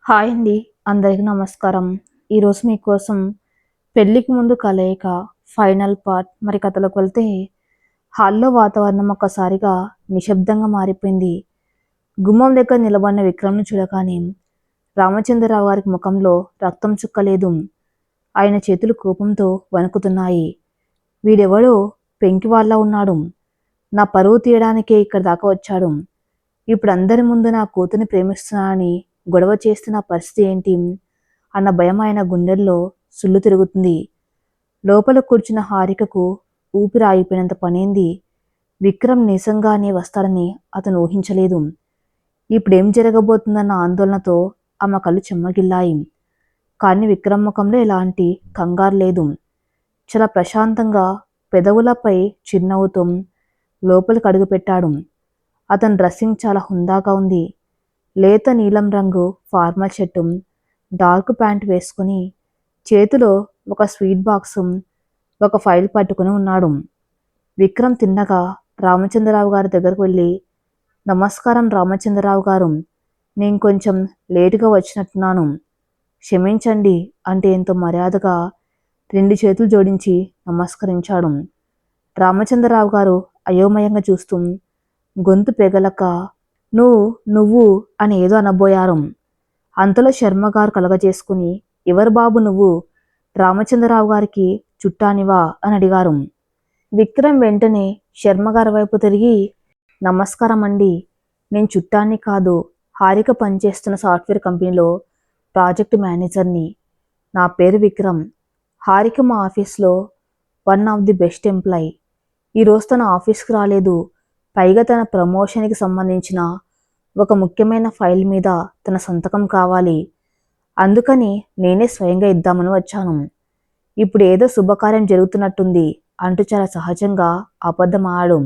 Hi అండి. అందరికి నమస్కారం. ఈరోజు మీకోసం పెళ్ళికి ముందు కలయిక ఫైనల్ పార్ట్. మరి కథలోకి వెళ్తే హాల్‌లో వాతావరణం ఒక్కసారిగా నిశ్శబ్దంగా మారిపోయింది. గుమ్మం దగ్గర నిలబడిన విక్రమ్‌ని చూడగానే రామచంద్రరావు గారికి ముఖంలో రక్తం చుక్క లేదు. ఆయన చేతులు కోపంతో వణుకుతున్నాయి. వీడెవడో పెంకివాడిలా ఉన్నాడు. నా పరువు తీయడానికే ఇక్కడి దాకా వచ్చాడు. ఇప్పుడు అందరి ముందు నా కూతుర్ని ప్రేమిస్తున్నానని గొడవ చేస్తే నా పరిస్థితి ఏంటి అన్న భయం ఆయన గుండెల్లో సుళ్ళు తిరుగుతుంది. లోపల కూర్చున్న హారికకు ఊపిరి ఆగిపోయినంత పనైంది. విక్రమ్ నిజంగానే వస్తాడని అతను ఊహించలేదు. ఇప్పుడేం జరగబోతుందన్న ఆందోళనతో ఆమె కళ్ళు చెమ్మగిల్లాయి. కానీ విక్రమ్ ముఖంలో ఎలాంటి కంగారు లేదు. చాలా ప్రశాంతంగా పెదవులపై చిరునవ్వుతో లోపలికి అడుగుపెట్టాడు. అతని డ్రెస్సింగ్ చాలా హుందాగా ఉంది. లేత నీలం రంగు ఫార్మల్ షర్టు, డార్క్ ప్యాంట్ వేసుకుని చేతిలో ఒక స్వీట్ బాక్సు, ఒక ఫైల్ పట్టుకుని ఉన్నాడు. విక్రమ్ తిన్నగా రామచంద్రరావు గారి దగ్గరకు వెళ్ళి, నమస్కారం రామచంద్రరావు గారు, నేను కొంచెం లేటుగా వచ్చినట్టున్నాను, క్షమించండి అంటే ఎంతో మర్యాదగా 2 చేతులు జోడించి నమస్కరించాడు. రామచంద్రరావు గారు అయోమయంగా చూస్తూ గొంతు పెగలక నువ్వు నువ్వు అని ఏదో అనబోయారు. అంతలో శర్మగారు కలగజేసుకుని, ఎవరు బాబు నువ్వు, రామచంద్రరావు గారికి చుట్టానివా అని అడిగారు. విక్రమ్ వెంటనే శర్మగారి వైపు తిరిగి, నమస్కారం అండి, నేను చుట్టాన్ని కాదు, హారిక పనిచేస్తున్న సాఫ్ట్వేర్ కంపెనీలో ప్రాజెక్ట్ మేనేజర్ని. నా పేరు విక్రమ్. హారిక మా ఆఫీస్లో one of the best employee. ఈరోజు తన ఆఫీస్కి రాలేదు. పైగా తన ప్రమోషన్కి సంబంధించిన ఒక ముఖ్యమైన ఫైల్ మీద తన సంతకం కావాలి. అందుకని నేనే స్వయంగా ఇద్దామని వచ్చాను. ఇప్పుడు ఏదో శుభకార్యం జరుగుతున్నట్టుంది అంటూ చాలా సహజంగా అబద్ధమాడాడు.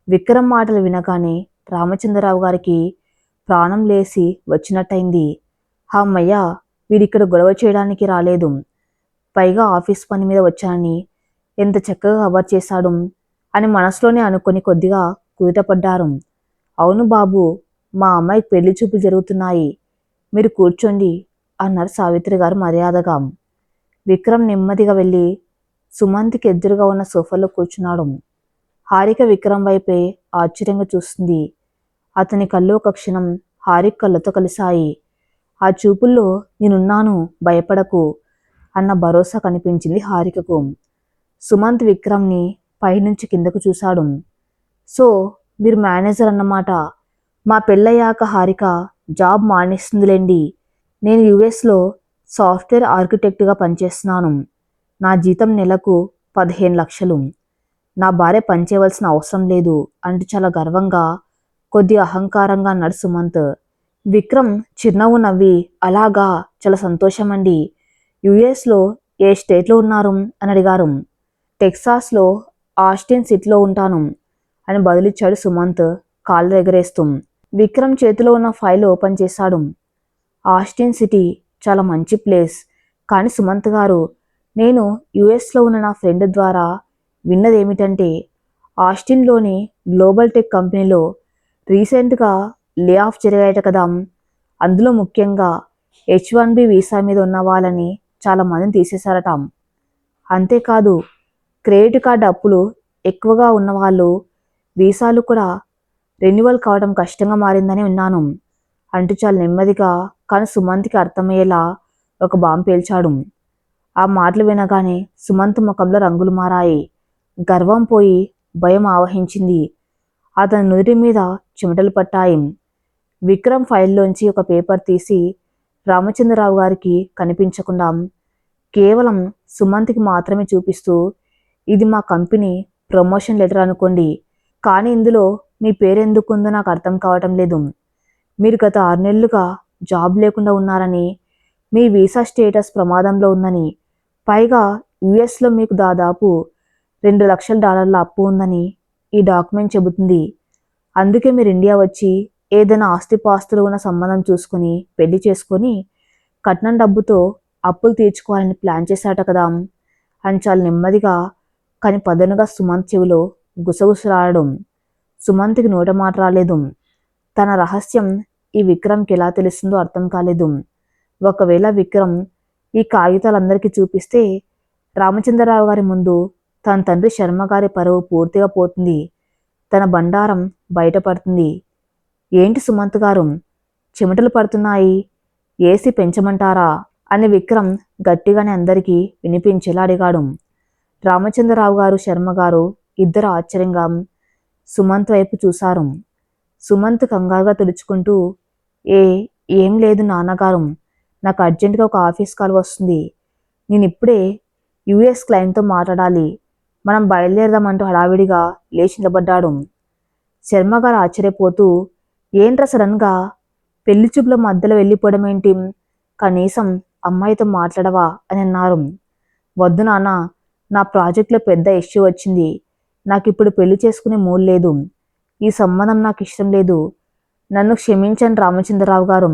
విక్రమ్ మాటలు వినగానే రామచంద్రరావు గారికి ప్రాణం లేసి వచ్చినట్టయింది. అమ్మయ్య, వీడిక్కడ గొడవ చేయడానికి రాలేదు, పైగా ఆఫీస్ పని మీద వచ్చానని ఎంత చక్కగా కవర్ చేశాడు అని మనసులోనే అనుకొని కొద్దిగా కుదుటపడ్డారు. అవును బాబు, మా అమ్మాయికి పెళ్లి చూపులు జరుగుతున్నాయి, మీరు కూర్చోండి అన్నారు సావిత్రి గారు మర్యాదగా. విక్రమ్ నెమ్మదిగా వెళ్ళి సుమంత్కి ఎదురుగా ఉన్న సోఫాలో కూర్చున్నాడు. హారిక విక్రమ్ వైపే ఆశ్చర్యంగా చూస్తుంది. అతని కళ్ళు ఒక క్షణం హారిక కళ్ళతో కలిశాయి. ఆ చూపుల్లో నేనున్నాను, భయపడకు అన్న భరోసా కనిపించింది హారికకు. సుమంత్ విక్రమ్ని పైనుంచి కిందకు చూశాడు. సో మీరు మేనేజర్ అన్నమాట. మా పెళ్ళయ్యాక హారిక జాబ్ మానేస్తుందిలేండి. నేను యుఎస్లో సాఫ్ట్వేర్ ఆర్కిటెక్ట్గా పనిచేస్తున్నాను. నా జీతం నెలకు 15 లక్షలు. నా భార్య పనిచేయవలసిన అవసరం లేదు అంటూ చాలా గర్వంగా, కొద్దిగా అహంకారంగా అన్నాడు సుమంత్. విక్రమ్ చిరునవ్వు నవ్వి, అలాగా, చాలా సంతోషం అండి. యుఎస్లో ఏ స్టేట్లో ఉన్నారు అని అడిగారు. టెక్సాస్లో ఆస్టిన్ సిటీలో ఉంటాను అని బదులిచ్చాడు సుమంత్ కాళ్ళు ఎగరేస్తూ. విక్రమ్ చేతిలో ఉన్న ఫైల్ ఓపెన్ చేశాడు. ఆస్టిన్ సిటీ చాలా మంచి ప్లేస్. కానీ సుమంత్ గారు, నేను యుఎస్లో ఉన్న నా ఫ్రెండ్ ద్వారా విన్నది ఏమిటంటే ఆస్టిన్లోని గ్లోబల్ టెక్ కంపెనీలో రీసెంట్గా లే ఆఫ్ జరిగాయట కదా. అందులో ముఖ్యంగా H1B వీసా మీద ఉన్న వాళ్ళని చాలా మందిని తీసేశారట. అంతేకాదు, క్రెడిట్ కార్డు అప్పులు ఎక్కువగా ఉన్నవాళ్ళు వీసాలు కూడా రెన్యువల్ కావడం కష్టంగా మారిందని విన్నాను అంటూ చాలా నెమ్మదిగా కానీ సుమంత్కి అర్థమయ్యేలా ఒక బాంబు పేల్చాడు. ఆ మాటలు వినగానే సుమంత్ ముఖంలో రంగులు మారాయి. గర్వం పోయి భయం ఆవహించింది. అతని నుదుటి మీద చెమటలు పట్టాయి. విక్రమ్ ఫైల్లోంచి ఒక పేపర్ తీసి రామచంద్రరావు గారికి కనిపించకుండా కేవలం సుమంత్కి మాత్రమే చూపిస్తూ, ఇది మా కంపెనీ ప్రమోషన్ లెటర్ అనుకోండి, కానీ ఇందులో మీ పేరెందుకుందో నాకు అర్థం కావటం లేదు. మీరు గత 6 నెలలుగా జాబ్ లేకుండా ఉన్నారని, మీ వీసా స్టేటస్ ప్రమాదంలో ఉందని, పైగా యుఎస్లో మీకు దాదాపు $2 లక్షల అప్పు ఉందని ఈ డాక్యుమెంట్ చెబుతుంది. అందుకే మీరు ఇండియా వచ్చి ఏదైనా ఆస్తిపాస్తులు ఉన్న సంబంధం చూసుకొని పెళ్లి చేసుకొని కట్నం డబ్బుతో అప్పులు తీర్చుకోవాలని ప్లాన్ చేశాట కదా అని చాలా నెమ్మదిగా కానీ పదనుగా సుమంత్ చెవిలో గుసగుసలాడడం. సుమంత్కి నోట మాట రాలేదు. తన రహస్యం ఈ విక్రమ్కి ఎలా తెలుస్తుందో అర్థం కాలేదు. ఒకవేళ విక్రమ్ ఈ కాగితాలందరికీ చూపిస్తే రామచంద్రరావు గారి ముందు తన తండ్రి శర్మ గారి పరువు పూర్తిగా పోతుంది. తన బండారం బయటపడుతుంది. ఏంటి సుమంత్ గారు, చెమటలు పడుతున్నాయి, ఏసీ పెంచమంటారా అని విక్రమ్ గట్టిగానే అందరికీ వినిపించేలా అడిగాడు. రామచంద్రరావు గారు, శర్మ గారు ఇద్దరు ఆశ్చర్యంగా సుమంత్ వైపు చూశారు. సుమంత్ కంగారుగా తుడుచుకుంటూ, ఏం లేదు నాన్నగారు, నాకు అర్జెంటుగా ఒక ఆఫీస్ కాల్ వస్తుంది. నేను ఇప్పుడే యుఎస్ క్లయింట్తో మాట్లాడాలి. మనం బయలుదేరదామంటూ హడావిడిగా లేచి నిలబడ్డాడు. శర్మగారు ఆశ్చర్యపోతూ, ఏంట్రా సడన్గా పెళ్లి చూపుల మధ్యలో వెళ్ళిపోవడం ఏంటి? కనీసం అమ్మాయితో మాట్లాడవా అని అన్నారు. వద్దు నాన్న, నా ప్రాజెక్టులో పెద్ద ఇష్యూ వచ్చింది. నాకు ఇప్పుడు పెళ్లి చేసుకునే మూడ్ లేదు. ఈ సంబంధం నాకు ఇష్టం లేదు. నన్ను క్షమించండి రామచంద్రరావు గారు.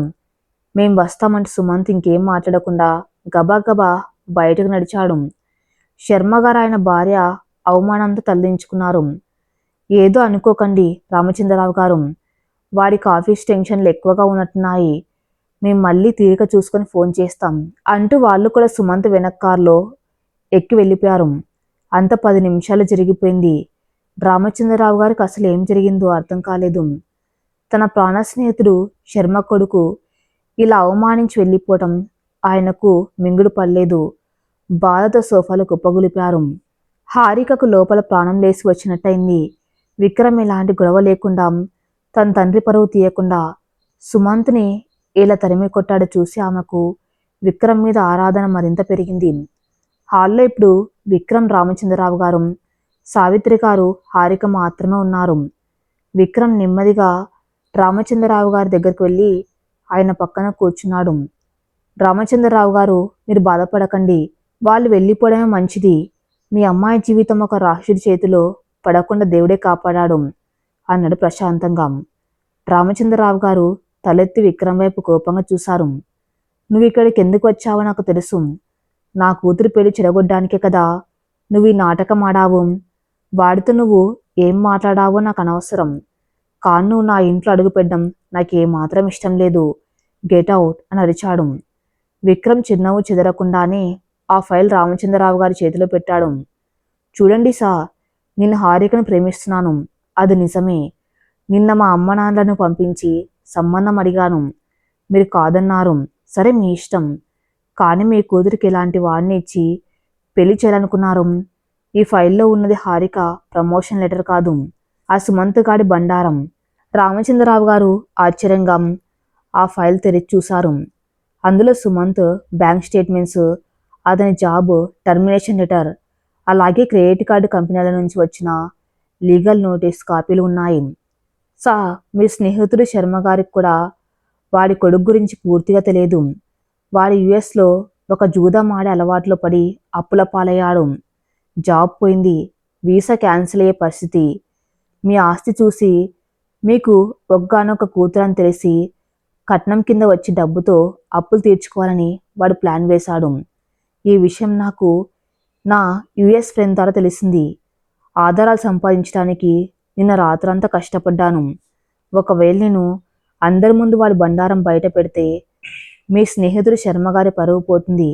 మేం వస్తామంటే సుమంత్ ఇంకేం మాట్లాడకుండా గబాగబా బయటకు నడిచాడు. శర్మగారు ఆయన భార్య అవమానంతో తలదించుకున్నారు. ఏదో అనుకోకండి రామచంద్రరావు గారు, వాడికి ఆఫీస్ టెన్షన్లు ఎక్కువగా ఉన్నట్టున్నాయి. మేము మళ్ళీ తీరిక చూసుకొని ఫోన్ చేస్తాం అంటూ వాళ్ళు కూడా సుమంత్ వెనక్ కారులో ఎక్కి వెళ్ళిపోయారు. అంత 10 నిమిషాలు జరిగిపోయింది. రామచంద్రరావు గారికి అసలు ఏం జరిగిందో అర్థం కాలేదు. తన ప్రాణ స్నేహితుడు శర్మ కొడుకు ఇలా అవమానించి వెళ్ళిపోవటం ఆయనకు మింగుడు పడలేదు. బాధతో సోఫాలో కుప్పగొలిపారు. హారికకు లోపల ప్రాణం లేసి వచ్చినట్టయింది. విక్రమ్ ఎలాంటి గొడవ లేకుండా, తన తండ్రి పరువు తీయకుండా సుమంత్ని ఇలా తరిమి కొట్టాడు చూసి ఆమెకు విక్రమ్ మీద ఆరాధన మరింత పెరిగింది. హాల్లో ఇప్పుడు విక్రమ్, రామచంద్రరావు గారు, సావిత్రి గారు, హారిక మాత్రమే ఉన్నారు. విక్రమ్ నెమ్మదిగా రామచంద్రరావు గారి దగ్గరికి వెళ్ళి ఆయన పక్కన కూర్చున్నాడు. రామచంద్రరావు గారు, మీరు బాధపడకండి. వాళ్ళు వెళ్ళిపోవడమే మంచిది. మీ అమ్మాయి జీవితం ఒక రాక్షసుడి చేతిలో పడకుండా దేవుడే కాపాడాడు అన్నాడు ప్రశాంతంగా. రామచంద్రరావు గారు తలెత్తి విక్రమ్ వైపు కోపంగా చూశారు. నువ్వు ఇక్కడికి ఎందుకు వచ్చావో నాకు తెలుసు. నా కూతురు పెళ్లి చెడగొట్టడానికే కదా నువ్వు ఈ నాటకం ఆడావు. వాడితో నువ్వు ఏం మాట్లాడావో నాకు అనవసరం. కానీ నువ్వు నా ఇంట్లో అడుగుపెట్టడం నాకేమాత్రం ఇష్టం లేదు. గెట్ అవుట్ అని అరిచాడు. విక్రమ్ చిరునవ్వు చెదరకుండానే ఆ ఫైల్ రామచంద్రరావు గారి చేతిలో పెట్టాడు. చూడండి సార్, నేను హారికను ప్రేమిస్తున్నాను. అది నిజమే. నిన్న మా అమ్మ నాన్నలను పంపించి సంబంధం అడిగాను. మీరు కాదన్నారు. సరే, మీ ఇష్టం. కానీ మీ కూతురికి ఎలాంటి వాడిని ఇచ్చి పెళ్లి చేయాలనుకున్నారు? ఈ ఫైల్లో ఉన్నది హారిక ప్రమోషన్ లెటర్ కాదు, ఆ సుమంత్ గాడి బండారం. రామచంద్రరావు గారు ఆశ్చర్యంగా ఆ ఫైల్ తెరిచి చూశారు. అందులో సుమంత్ బ్యాంక్ స్టేట్మెంట్స్, అతని జాబ్ టర్మినేషన్ లెటర్, అలాగే క్రెడిట్ కార్డు కంపెనీల నుంచి వచ్చిన లీగల్ నోటీస్ కాపీలు ఉన్నాయి. మీ స్నేహితుడు శర్మ గారికి కూడా వాడి కొడుకు గురించి పూర్తిగా తెలియదు. వాడు యుఎస్లో ఒక జూదం ఆడే అలవాట్లో పడి అప్పుల పాలయ్యాడు. జాబ్ పోయింది, వీసా క్యాన్సిల్ అయ్యే పరిస్థితి. మీ ఆస్తి చూసి మీకు ఒక్కగానొక్క కూతురు అని తెలిసి కట్నం కింద వచ్చి డబ్బుతో అప్పులు తీర్చుకోవాలని వాడు ప్లాన్ వేశాడు. ఈ విషయం నాకు నా యుఎస్ ఫ్రెండ్ ద్వారా తెలిసింది. ఆధారాలు సంపాదించడానికి నిన్న రాత్రంతా కష్టపడ్డాను. ఒకవేళ నేను అందరి ముందు వాడి బండారం బయట పెడితే మీ స్నేహితుడు శర్మగారి పరువు పోతుంది,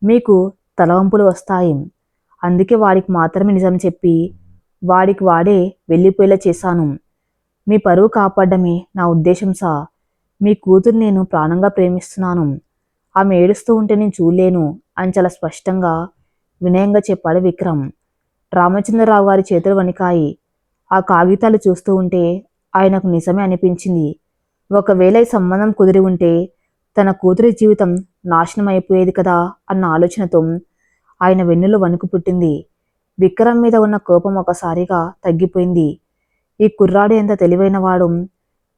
మీకు తలవంపులు వస్తాయి. అందుకే వాడికి మాత్రమే నిజం చెప్పి వాడికి వాడే వెళ్ళిపోయేలా చేశాను. మీ పరువు కాపాడమే నా ఉద్దేశం సార్. మీ కూతురు నేను ప్రాణంగా ప్రేమిస్తున్నాను. ఆమె ఏడుస్తూ ఉంటే నేను చూడలేను అని చాలా స్పష్టంగా, వినయంగా చెప్పాడు విక్రమ్. రామచంద్రరావు గారి చేతులు వణికాయి. ఆ కాగితాలు చూస్తూ ఉంటే ఆయనకు నిజమే అనిపించింది. ఒకవేళ ఈ సంబంధం కుదిరి ఉంటే తన కూతురి జీవితం నాశనం అయిపోయేది కదా అన్న ఆలోచనతో ఆయన వెన్నులో వణుకు పుట్టింది. విక్రమ్ మీద ఉన్న కోపం ఒకసారిగా తగ్గిపోయింది. ఈ కుర్రాడు ఎంత తెలివైనవాడు,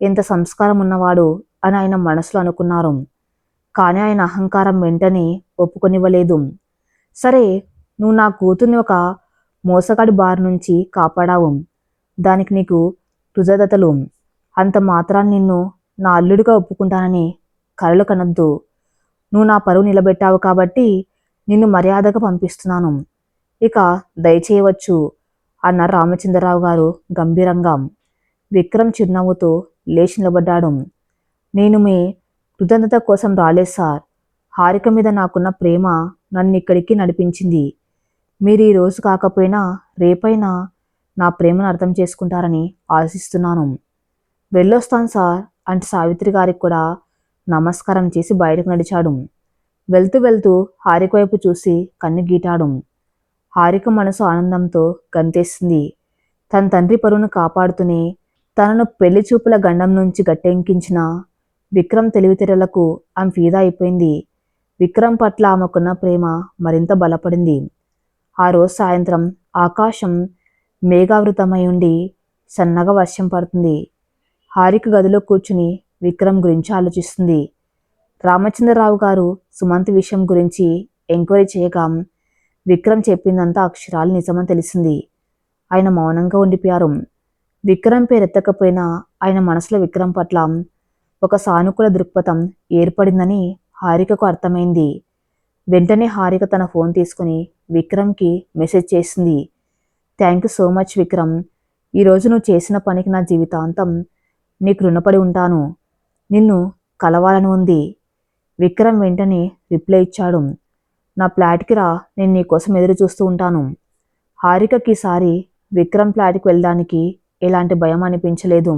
ఎంత సంస్కారం ఉన్నవాడు అని ఆయన మనసులో అనుకున్నారు. కానీ ఆయన అహంకారం వెంటనే ఒప్పుకొనివ్వలేదు. సరే, నువ్వు నా కూతుర్ని ఒక మోసగాడి బారి నుంచి కాపాడావు. దానికి నీకు కృతజ్ఞతలు. అంత మాత్రాన్ని నిన్ను నా అల్లుడిగా ఒప్పుకుంటానని కలలు కనొద్దు. నువ్వు నా పరువు నిలబెట్టావు కాబట్టి నిన్ను మర్యాదగా పంపిస్తున్నాను. ఇక దయచేయవచ్చు అన్నారు రామచంద్రరావు గారు గంభీరంగా. విక్రమ్ చిరునవ్వుతో లేచి నిలబడ్డాడు. నేను మీ కృతజ్ఞత కోసం రాలేదు సార్. హారిక మీద నాకున్న ప్రేమ నన్ను ఇక్కడికి నడిపించింది. మీరు ఈ రోజు కాకపోయినా రేపైనా నా ప్రేమను అర్థం చేసుకుంటారని ఆశిస్తున్నాను. వెళ్ళొస్తాను సార్ అంటే సావిత్రి గారికి కూడా నమస్కారం చేసి బయటకు నడిచాడు. వెళ్తూ వెళ్తూ హారిక వైపు చూసి కన్ను గీటాడు. హారిక మనసు ఆనందంతో గంతేసింది. తన తండ్రి పరువును కాపాడుతూనే తనను పెళ్లి చూపుల గండం నుంచి గట్టెంకించిన విక్రమ్ తెలివితేటలకు ఆమె ఫిదా అయిపోయింది. విక్రమ్ పట్ల ఆమెకున్న ప్రేమ మరింత బలపడింది. ఆ రోజు సాయంత్రం ఆకాశం మేఘావృతమై ఉండి సన్నగా వర్షం పడుతుంది. హారిక గదిలో కూర్చుని విక్రమ్ గురించి ఆలోచిస్తుంది. రామచంద్రరావు గారు సుమంత్ విషయం గురించి ఎంక్వైరీ చేయగా విక్రమ్ చెప్పిందంతా అక్షరాలు నిజమని తెలిసింది. ఆయన మౌనంగా ఉండిపోయారు. విక్రమ్ పేరు ఎత్తకపోయినా ఆయన మనసులో విక్రమ్ పట్ల ఒక సానుకూల దృక్పథం ఏర్పడిందని హారికకు అర్థమైంది. వెంటనే హారిక తన ఫోన్ తీసుకుని విక్రమ్కి మెసేజ్ చేసింది. Thank you so much Vikram. ఈరోజు నువ్వు చేసిన పనికి నా జీవితాంతం నీకు రుణపడి ఉంటాను. నిన్ను కలవాలని ఉంది. విక్రమ్ వెంటనే రిప్లై ఇచ్చాడు. నా ఫ్లాట్కి రా, నేను నీకోసం ఎదురు చూస్తూ ఉంటాను. హారికకి ఈసారి విక్రమ్ ఫ్లాట్కి వెళ్ళడానికి ఎలాంటి భయం అనిపించలేదు.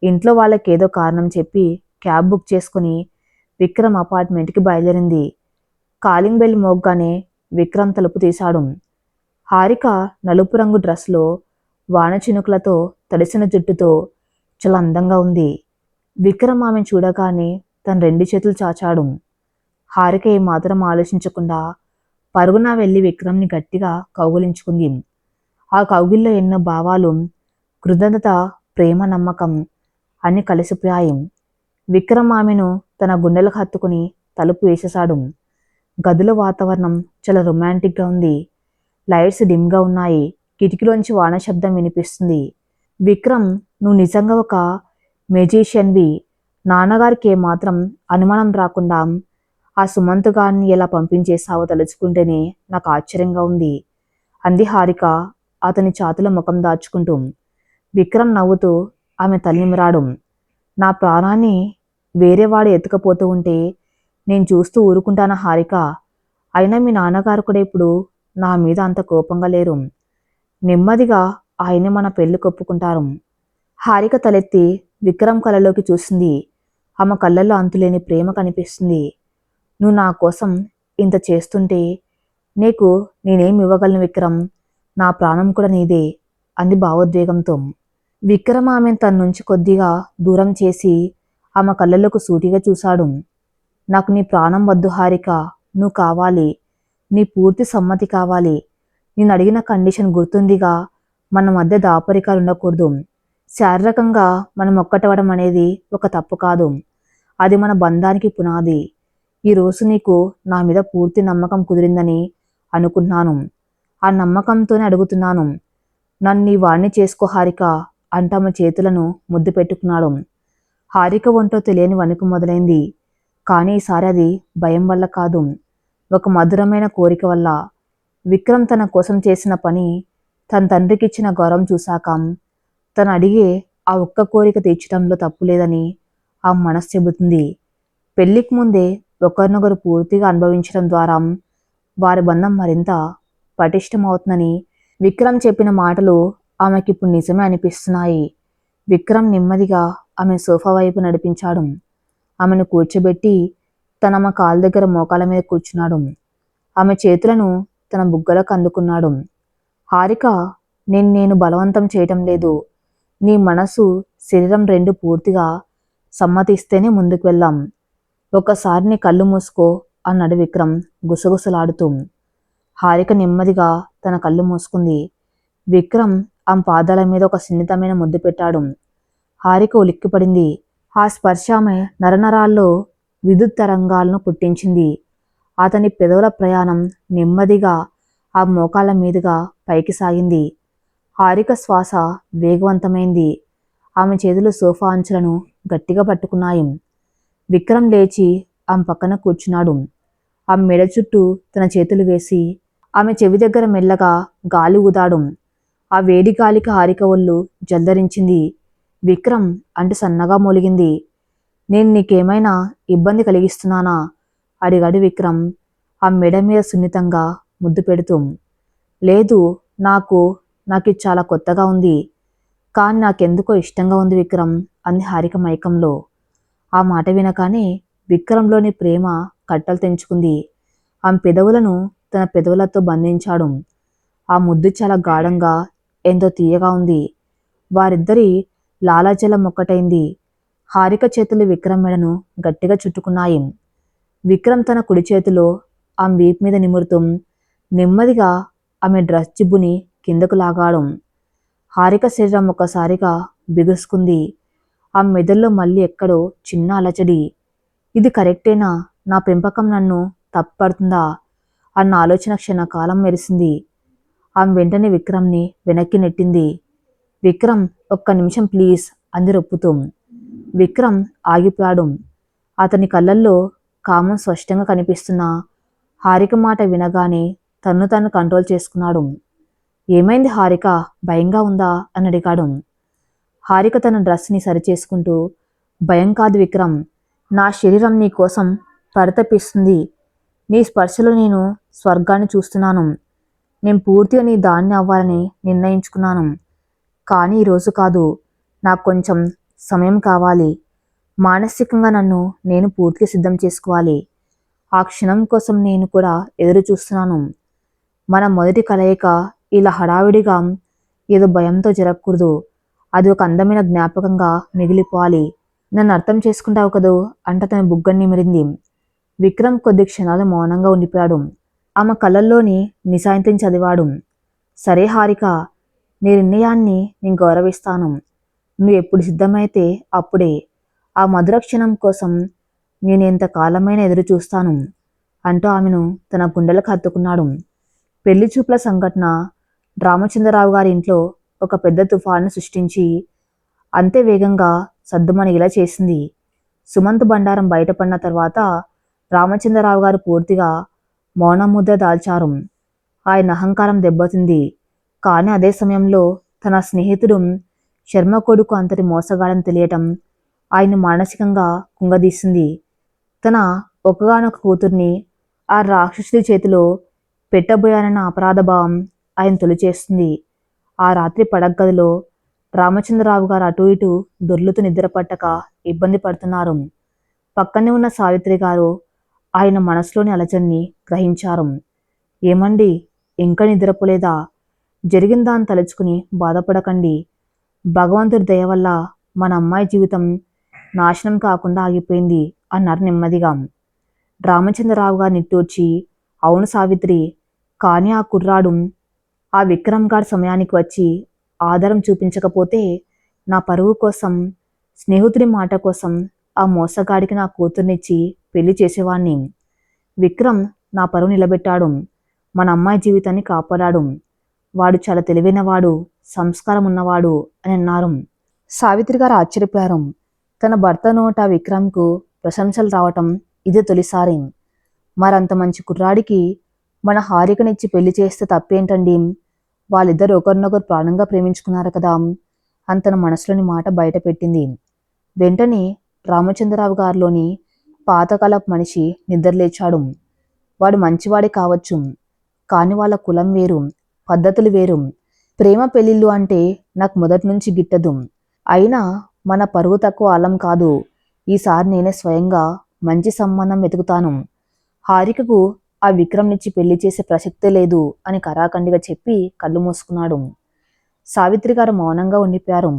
ఇంట్లో వాళ్ళకేదో కారణం చెప్పి క్యాబ్ బుక్ చేసుకుని విక్రమ్ అపార్ట్మెంట్కి బయలుదేరింది. కాలింగ్ బెల్ మోగ్గానే విక్రమ్ తలుపు తీశాడు. హారిక నలుపు రంగు డ్రెస్లో వాన చినుకులతో తడిసిన జుట్టుతో చాలా అందంగా ఉంది. విక్రమ్ ఆమెను చూడగానే తన 2 చేతులు చాచాడు. హారిక ఏమాత్రం ఆలోచించకుండా పరుగున వెళ్ళి విక్రమ్ని గట్టిగా కౌగిలించుకుంది. ఆ కౌగిల్లో ఎన్నో భావాలు, కృతజ్ఞత, ప్రేమ, నమ్మకం అన్నీ కలిసిపోయాయి. విక్రమ్ ఆమెను తన గుండెలకు హత్తుకుని తలుపు వేసేశాడు. గదిలో వాతావరణం చాలా రొమాంటిక్గా ఉంది. లైట్స్ డిమ్గా ఉన్నాయి. కిటికీలోంచి వాన శబ్దం వినిపిస్తుంది. విక్రమ్, నువ్వు నిజంగా ఒక మెజీషియన్వి. నాన్నగారికి ఏమాత్రం అనుమానం రాకుండా ఆ సుమంత్ గారిని ఎలా పంపించేశావో తలుచుకుంటేనే నాకు ఆశ్చర్యంగా ఉంది అంది హారిక అతని ఛాతీలో ముఖం దాచుకుంటూ. విక్రమ్ నవ్వుతూ ఆమె తలనిమిరాడు. నా ప్రాణాన్ని వేరేవాడు ఎత్తుకపోతూ ఉంటే నేను చూస్తూ ఊరుకుంటానా హారిక? అయినా మీ నాన్నగారు కూడా ఇప్పుడు నా మీద అంత కోపంగా లేరు. నెమ్మదిగా ఆయనే మన పెళ్లి కొప్పుకుంటారు. హారిక తలెత్తి విక్రమ్ కళ్ళలోకి చూసింది. ఆమె కళ్ళల్లో అంతులేని ప్రేమ కనిపిస్తుంది. నువ్వు నా కోసం ఇంత చేస్తుంటే నీకు నేనేం ఇవ్వగలను విక్రమ్? నా ప్రాణం కూడా నీదే అంది భావోద్వేగంతో. విక్రమ్ ఆమెను తన నుంచి కొద్దిగా దూరం చేసి ఆమె కళ్ళలోకి సూటిగా చూశాడు. నాకు నీ ప్రాణం వద్దు హారిక, నువ్వు కావాలి. నీ పూర్తి సమ్మతి కావాలి. నేను అడిగిన కండిషన్ గుర్తుందిగా? మన మధ్య దాపరికాలు ఉండకూడదు. శారీరకంగా మనం ఒక్కటవడం అనేది ఒక తప్పు కాదు. అది మన బంధానికి పునాది. ఈరోజు నీకు నా మీద పూర్తి నమ్మకం కుదిరిందని అనుకుంటున్నాను. ఆ నమ్మకంతోనే అడుగుతున్నాను. నన్ను నీ వాణ్ణి చేసుకో హారిక అంటూ ఆమె చేతులను ముద్దు పెట్టుకున్నాడు. హారిక ఒంట్లో తెలియని వణుకు మొదలైంది. కానీ ఈసారి అది భయం వల్ల కాదు, ఒక మధురమైన కోరిక వల్ల. విక్రమ్ తన కోసం చేసిన పని, తన తండ్రికి ఇచ్చిన గౌరవం చూశాక తను అడిగే ఆ ఒక్క కోరిక తీర్చడంలో తప్పు లేదని ఆ మనసు చెబుతుంది. పెళ్లికి ముందే ఒకరినొకరు పూర్తిగా అనుభవించడం ద్వారా వారి బంధం మరింత పటిష్టమవుతుందని విక్రమ్ చెప్పిన మాటలు ఆమెకిప్పుడు నిజమే అనిపిస్తున్నాయి. విక్రమ్ నెమ్మదిగా ఆమె సోఫా వైపు నడిపించాడు. ఆమెను కూర్చోబెట్టి ఆమె కాళ్ళ దగ్గర మోకాల మీద కూర్చున్నాడు. ఆమె చేతులను తన బుగ్గలకు అందుకున్నాడు. హారిక, నేను బలవంతం చేయటం లేదు. నీ మనసు, శరీరం రెండు పూర్తిగా సమ్మతిస్తేనే ముందుకు వెళ్దాం. ఒకసారి నీ కళ్ళు మూసుకో అన్నాడు విక్రమ్ గుసగుసలాడుతూ. హారిక నెమ్మదిగా తన కళ్ళు మూసుకుంది. విక్రమ్ ఆమె పాదాల మీద ఒక సున్నితమైన ముద్దు పెట్టాడు. హారిక ఉలిక్కిపడింది. ఆ స్పర్శ ఆమె నరనరాల్లో విద్యుత్ తరంగాలను పుట్టించింది. అతని పెదవుల ప్రయాణం నెమ్మదిగా ఆ మోకాళ్ళ మీదుగా పైకి సాగింది. హారిక శ్వాస వేగవంతమైంది. ఆమె చేతులు సోఫా అంచులను గట్టిగా పట్టుకున్నాయి. విక్రమ్ లేచి ఆమె పక్కన కూర్చున్నాడు. ఆమె మెడ చుట్టూ తన చేతులు వేసి ఆమె చెవి దగ్గర మెల్లగా గాలి ఊదాడు. ఆ వేడి గాలికి హారిక ఒళ్ళు జల్దరించింది. విక్రమ్ అంటూ సన్నగా మూలిగింది. నేను నీకేమైనా ఇబ్బంది కలిగిస్తున్నానా అడిగాడు విక్రమ్ ఆ మెడ మీద సున్నితంగా ముద్దు పెడుతూ. లేదు, నాకు నాకిది చాలా కొత్తగా ఉంది. కానీ నాకెందుకో ఇష్టంగా ఉంది విక్రమ్ అంది హారిక మైకంలో. ఆ మాట వినగానే విక్రమ్లోని ప్రేమ కట్టలు తెంచుకుంది. ఆమె పెదవులను తన పెదవులతో బంధించాడు. ఆ ముద్దు చాలా గాఢంగా ఎంతో తీయగా ఉంది. వారిద్దరి లాలాజలం ఒక్కటైంది. హారిక చేతులు విక్రమ్ మెడను గట్టిగా చుట్టుకున్నాయి. విక్రమ్ తన కుడి చేతిలో ఆమె వీపు మీద నిమురుతూ నెమ్మదిగా ఆమె డ్రెస్ జిబ్బుని కిందకు లాగాడు. హారిక శరీరం ఒక్కసారిగా బిగుసుకుంది. ఆ మెదల్లో మళ్ళీ ఎక్కడో చిన్న అలచడి. ఇది కరెక్టేనా? నా పెంపకం నన్ను తప్పుపడుతుందా అన్న ఆలోచన క్షణకాలం మెరిసింది. ఆమె వెంటనే విక్రమ్ని వెనక్కి నెట్టింది. విక్రమ్, ఒక్క నిమిషం ప్లీజ్ అంది రొప్పుతూ. విక్రమ్ ఆగిపోయాడు. అతని కళ్ళల్లో కామం స్పష్టంగా కనిపిస్తున్నా హారిక మాట వినగానే తన్ను తాను కంట్రోల్ చేసుకున్నాడు. ఏమైంది హారిక, భయంగా ఉందా అని అడిగాడు. హారిక తన డ్రెస్ని సరిచేసుకుంటూ, భయం కాదు విక్రమ్, నా శరీరం నీ కోసం పరితపిస్తుంది. నీ స్పర్శలో నేను స్వర్గాన్ని చూస్తున్నాను. నేను పూర్తిగా నీ దాన్ని అవ్వాలని నిర్ణయించుకున్నాను. కానీ ఈరోజు కాదు, నాకు కొంచెం సమయం కావాలి. మానసికంగా నన్ను నేను పూర్తిగా సిద్ధం చేసుకోవాలి. ఆ క్షణం కోసం నేను కూడా ఎదురు చూస్తున్నాను. మన మొదటి కలయిక ఇలా హడావిడిగా ఏదో భయంతో జరగకూడదు. అది ఒక అందమైన జ్ఞాపకంగా మిగిలిపోవాలి. నన్ను అర్థం చేసుకుంటావు కదూ అంట తన బుగ్గని నిమిరింది. విక్రమ్ కొద్ది క్షణాలు మౌనంగా ఉండిపోయాడు. ఆమె కళ్ళల్లోని నిశాంతిని చదివాడు. సరే హారిక, నీ నిర్ణయాన్ని నేను గౌరవిస్తాను. నువ్వు ఎప్పుడు సిద్ధమైతే అప్పుడే. ఆ మధుర క్షణం కోసం నేను ఎంతకాలమైనా ఎదురు చూస్తాను అంటూ ఆమెను తన గుండెలకు హత్తుకున్నాడు. పెళ్లి చూపుల సంఘటన రామచంద్రరావు గారి ఇంట్లో ఒక పెద్ద తుఫాను సృష్టించి అంతే వేగంగా సద్దుమణిగేలా చేసింది. సుమంత్ బండారం బయటపడిన తర్వాత రామచంద్రరావు గారు పూర్తిగా మౌనముద్ర దాల్చారు. ఆయన అహంకారం దెబ్బతింది. కానీ అదే సమయంలో తన స్నేహితుడు శర్మ కొడుకు అంతటి మోసగాడని తెలియటం ఆయన మానసికంగా కుంగదీసింది. తన ఒక్కగానొక కూతుర్ని ఆ రాక్షసుడి చేతిలో పెట్టబోయానన్న అపరాధభావం ఆయన తొలిచేస్తుంది. ఆ రాత్రి పడగ్గదిలో రామచంద్రరావు గారు అటు ఇటు దొర్లుతూ నిద్రపట్టక ఇబ్బంది పడుతున్నారు. పక్కనే ఉన్న సావిత్రి గారు ఆయన మనసులోని అలజడిని గ్రహించారు. ఏమండి, ఇంకా నిద్రపోలేదా? జరిగిన దాన్ని తలుచుకుని బాధపడకండి. భగవంతుడి దయ వల్ల మన అమ్మాయి జీవితం నాశనం కాకుండా ఆగిపోయింది అన్నారు నెమ్మదిగా. రామచంద్రరావు గారు నిట్టూర్చి, అవును సావిత్రి, కానీ ఆ కుర్రాడు ఆ విక్రమ్ గారు సమయానికి వచ్చి ఆధారం చూపించకపోతే నా పరువు కోసం, స్నేహితుడి మాట కోసం ఆ మోసగాడికి నా కూతుర్నిచ్చి పెళ్లి చేసేవాణ్ణి. విక్రమ్ నా పరువు నిలబెట్టాడు. మన అమ్మాయి జీవితాన్ని కాపాడాడు. వాడు చాలా తెలివైనవాడు, సంస్కారం ఉన్నవాడు అని అన్నారు. సావిత్రి గారు ఆశ్చర్యపోయారు. తన భర్త నోట విక్రమ్కు ప్రశంసలు రావటం ఇదే తొలిసారి. మరంత మంచి కుర్రాడికి మన హారికనిచ్చి పెళ్లి చేస్తే తప్పేంటండి? వాళ్ళిద్దరు ఒకరినొకరు ప్రాణంగా ప్రేమించుకున్నారు కదా అని తన మనసులోని మాట బయట పెట్టింది. వెంటనే రామచంద్రరావు గారిలోని పాతకాలపు మనిషి నిద్రలేచాడు. వాడు మంచివాడే కావచ్చు, కానీ వాళ్ళ కులం వేరు, పద్ధతులు వేరు. ప్రేమ పెళ్లిళ్ళు అంటే నాకు మొదటి నుంచి గిట్టదు. అయినా మన పరువు తక్కువ ఆలం కాదు. ఈసారి నేనే స్వయంగా మంచి సంబంధం వెతుకుతాను. హారికకు ఆ విక్రమ్నిచ్చి పెళ్లి చేసే ప్రసక్తే లేదు అని కరాఖండిగా చెప్పి కళ్ళు మూసుకున్నాడు. సావిత్రి గారు మౌనంగా ఉండిపోయారు.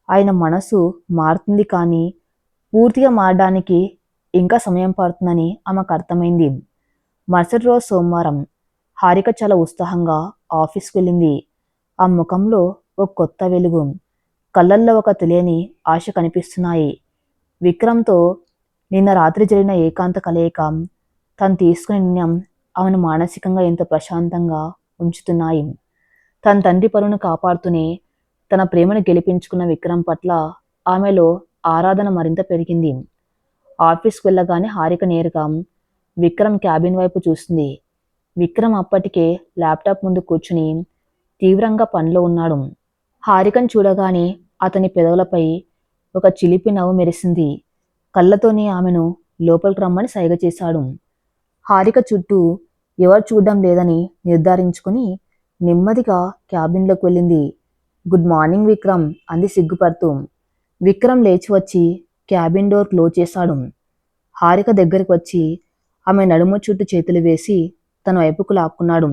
ఆయన మనసు మారుతుంది, కానీ పూర్తిగా మారడానికి ఇంకా సమయం పడుతుందని ఆమెకు అర్థమైంది. మరుసటి రోజు సోమవారం. హారిక చాలా ఉత్సాహంగా ఆఫీస్కి వెళ్ళింది. ఆ ముఖంలో ఒక కొత్త వెలుగు, కళ్ళల్లో ఒక తెలియని ఆశ కనిపిస్తున్నాయి. విక్రమ్తో నిన్న రాత్రి జరిగిన ఏకాంత కలయిక, తను తీసుకునే నిర్ణయం ఆమెను మానసికంగా ఎంతో ప్రశాంతంగా ఉంచుతున్నాయి. తన తండ్రి పరువును కాపాడుతూనే తన ప్రేమను గెలిపించుకున్న విక్రమ్ పట్ల ఆమెలో ఆరాధన మరింత పెరిగింది. ఆఫీస్కి వెళ్ళగానే హారిక నేరుగా విక్రమ్ క్యాబిన్ వైపు చూసింది. విక్రమ్ అప్పటికే ల్యాప్టాప్ ముందు కూర్చుని తీవ్రంగా పనిలో ఉన్నాడు. హారికను చూడగానే అతని పెదవులపై ఒక చిలిపి నవ్వు మెరిసింది. కళ్ళతోనే ఆమెను లోపలికి రమ్మని సైగ చేశాడు. హారిక చుట్టూ ఎవరు చూడడం లేదని నిర్ధారించుకుని నెమ్మదిగా క్యాబిన్లోకి వెళ్ళింది. గుడ్ మార్నింగ్ విక్రమ్ అంది సిగ్గుపడుతూ. విక్రమ్ లేచి వచ్చి క్యాబిన్ డోర్ క్లోజ్ చేశాడు. హారిక దగ్గరికి వచ్చి ఆమె నడుము చుట్టూ చేతులు వేసి తన వైపుకు లాక్కున్నాడు.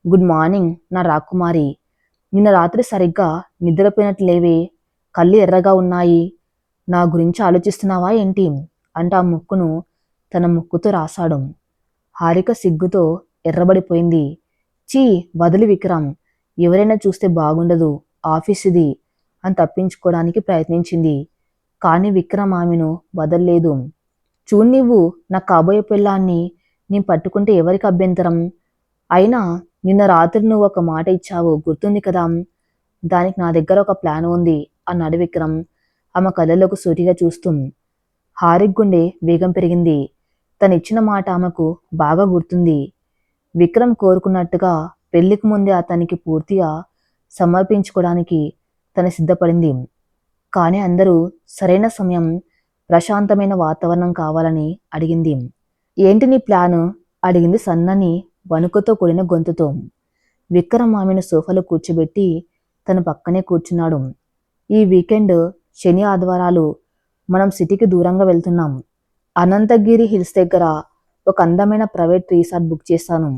గుడ్ మార్నింగ్ నా రాకుమారి. నిన్న రాత్రి సరిగ్గా నిద్రపోయినట్లు లేవే, కళ్ళు ఎర్రగా ఉన్నాయి. నా గురించి ఆలోచిస్తున్నావా ఏంటి అంటూ ఆ ముక్కును తన ముక్కుతో రాశాడు. హారిక సిగ్గుతో ఎర్రబడిపోయింది. చీ వదిలి విక్రమ్, ఎవరైనా చూస్తే బాగుండదు, ఆఫీస్ ఇది అని తప్పించుకోవడానికి ప్రయత్నించింది. కానీ విక్రమ్ ఆమెను వదల్లేదు. చూడు నువ్వు నా కాబోయే పెళ్ళాన్ని నేను పట్టుకుంటే ఎవరికి అభ్యంతరం? అయినా నిన్న రాత్రి నువ్వు ఒక మాట ఇచ్చావు గుర్తుంది కదా, దానికి నా దగ్గర ఒక ప్లాన్ ఉంది అన్నాడు విక్రమ్ ఆమె కళ్ళలోకి సూటిగా చూస్తూ. హారిక్ గుండె వేగం పెరిగింది. తనిచ్చిన మాట ఆమెకు బాగా గుర్తుంది. విక్రమ్ కోరుకున్నట్టుగా పెళ్లికి ముందే అతనికి పూర్తిగా సమర్పించుకోవడానికి తను సిద్ధపడింది. కానీ అందరూ సరైన సమయం, ప్రశాంతమైన వాతావరణం కావాలని అడిగింది. ఏంటి నీ ప్లాను అడిగింది సన్నని వణుకుతో కూడిన గొంతుతో. విక్రమ్ ఆమెను సోఫాలో కూర్చోబెట్టి తన పక్కనే కూర్చున్నాడు. ఈ వీకెండ్ శని ఆదివారాలు మనం సిటీకి దూరంగా వెళ్తున్నాం. అనంతగిరి హిల్స్ దగ్గర ఒక అందమైన ప్రైవేట్ రిసార్ట్ బుక్ చేశాను.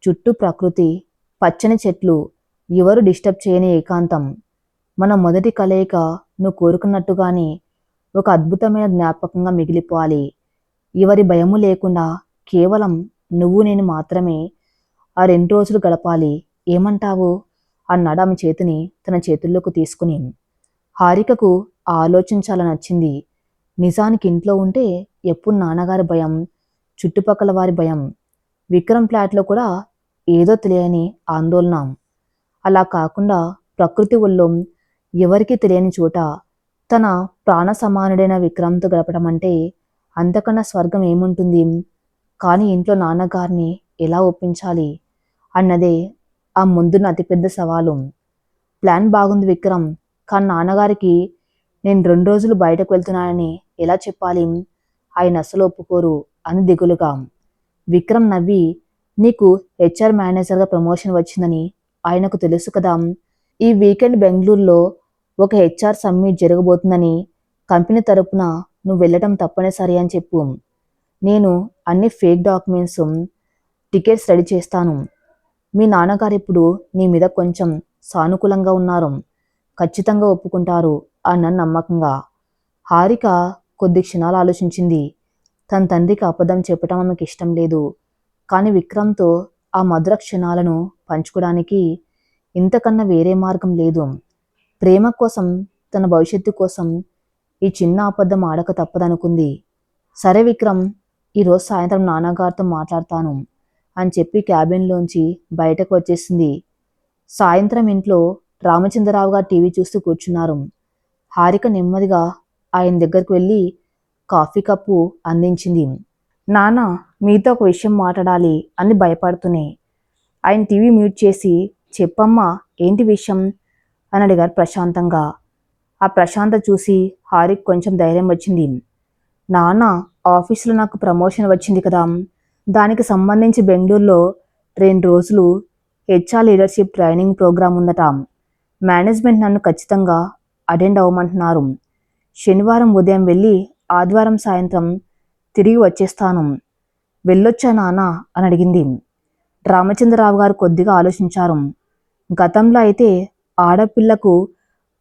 చుట్టూ ప్రకృతి, పచ్చని చెట్లు, ఎవరు డిస్టర్బ్ చేయని ఏకాంతం. మన మొదటి కలయిక నువ్వు కోరుకున్నట్టుగానే ఒక అద్భుతమైన జ్ఞాపకంగా మిగిలిపోవాలి. ఎవరి భయము లేకుండా కేవలం నువ్వు నేను మాత్రమే ఆ 2 రోజులు గడపాలి. ఏమంటావు అన్నాడు ఆమె చేతిని తన చేతుల్లోకి తీసుకుని. హారికకు ఆ ఆలోచన చాలా నచ్చింది. నిజానికి ఇంట్లో ఉంటే ఎప్పుడు నాన్నగారి భయం, చుట్టుపక్కల వారి భయం. విక్రమ్ ఫ్లాట్లో కూడా ఏదో తెలియని ఆందోళన. అలా కాకుండా ప్రకృతి ఒళ్ళో ఎవరికీ తెలియని చోట తన ప్రాణ సమానుడైన విక్రమ్తో గడపడం అంటే అంతకన్నా స్వర్గం ఏముంటుంది? కానీ ఇంట్లో నాన్నగారిని ఎలా ఒప్పించాలి అన్నదే ఆ ముందున్న అతిపెద్ద సవాలు. ప్లాన్ బాగుంది విక్రమ్, కానీ నాన్నగారికి నేను 2 రోజులు బయటకు వెళ్తున్నానని ఎలా చెప్పాలి? ఆయన అసలు ఒప్పుకోరు అని దిగులుగా. విక్రమ్ నవ్వి, నీకు హెచ్ఆర్ మేనేజర్గా ప్రమోషన్ వచ్చిందని ఆయనకు తెలుసు కదా. ఈ వీకెండ్ బెంగళూరులో ఒక హెచ్ఆర్ సమ్మిట్ జరగబోతుందని, కంపెనీ తరపున నువ్వు వెళ్ళటం తప్పనిసరి అని చెప్పు. నేను అన్ని ఫేక్ డాక్యుమెంట్స్, టికెట్స్ రెడీ చేస్తాను. మీ నాన్నగారు ఇప్పుడు నీ మీద కొంచెం సానుకూలంగా ఉన్నారు, ఖచ్చితంగా ఒప్పుకుంటారు అన్న నమ్మకంగా. హారిక కొద్ది క్షణాలు ఆలోచించింది. తన తండ్రికి అబద్ధం చెప్పడం ఆమెకు ఇష్టం లేదు. కానీ విక్రమ్తో ఆ మధుర క్షణాలను పంచుకోవడానికి ఇంతకన్నా వేరే మార్గం లేదు. ప్రేమ కోసం, తన భవిష్యత్తు కోసం ఈ చిన్న అబద్ధం ఆడక తప్పదనుకుంది. సరే విక్రమ్, ఈరోజు సాయంత్రం నాన్నగారితో మాట్లాడతాను అని చెప్పి క్యాబిన్లోంచి బయటకు వచ్చేసింది. సాయంత్రం ఇంట్లో రామచంద్రరావు గారు టీవీ చూస్తూ కూర్చున్నారు. హారిక నెమ్మదిగా ఆయన దగ్గరకు వెళ్ళి కాఫీ కప్పు అందించింది. నాన్న, మీతో ఒక విషయం మాట్లాడాలి అని భయపడుతూనే. ఆయన టీవీ మ్యూట్ చేసి, చెప్పమ్మా ఏంటి విషయం అని అడిగారు ప్రశాంతంగా. ఆ ప్రశాంత చూసి హారిక్ కొంచెం ధైర్యం వచ్చింది. నాన్న, ఆఫీసులో నాకు ప్రమోషన్ వచ్చింది కదా, దానికి సంబంధించి బెంగళూరులో 2 రోజులు హెచ్ఆర్ లీడర్షిప్ ట్రైనింగ్ ప్రోగ్రాం ఉందట. మేనేజ్మెంట్ నన్ను ఖచ్చితంగా అటెండ్ అవ్వమంటున్నారు. శనివారం ఉదయం వెళ్ళి ఆదివారం సాయంత్రం తిరిగి వచ్చేస్తాను. వెళ్ళొచ్చా నాన్న అని అడిగింది. రామచంద్రరావు గారు కొద్దిగా ఆలోచించారు. గతంలో అయితే ఆడపిల్లకు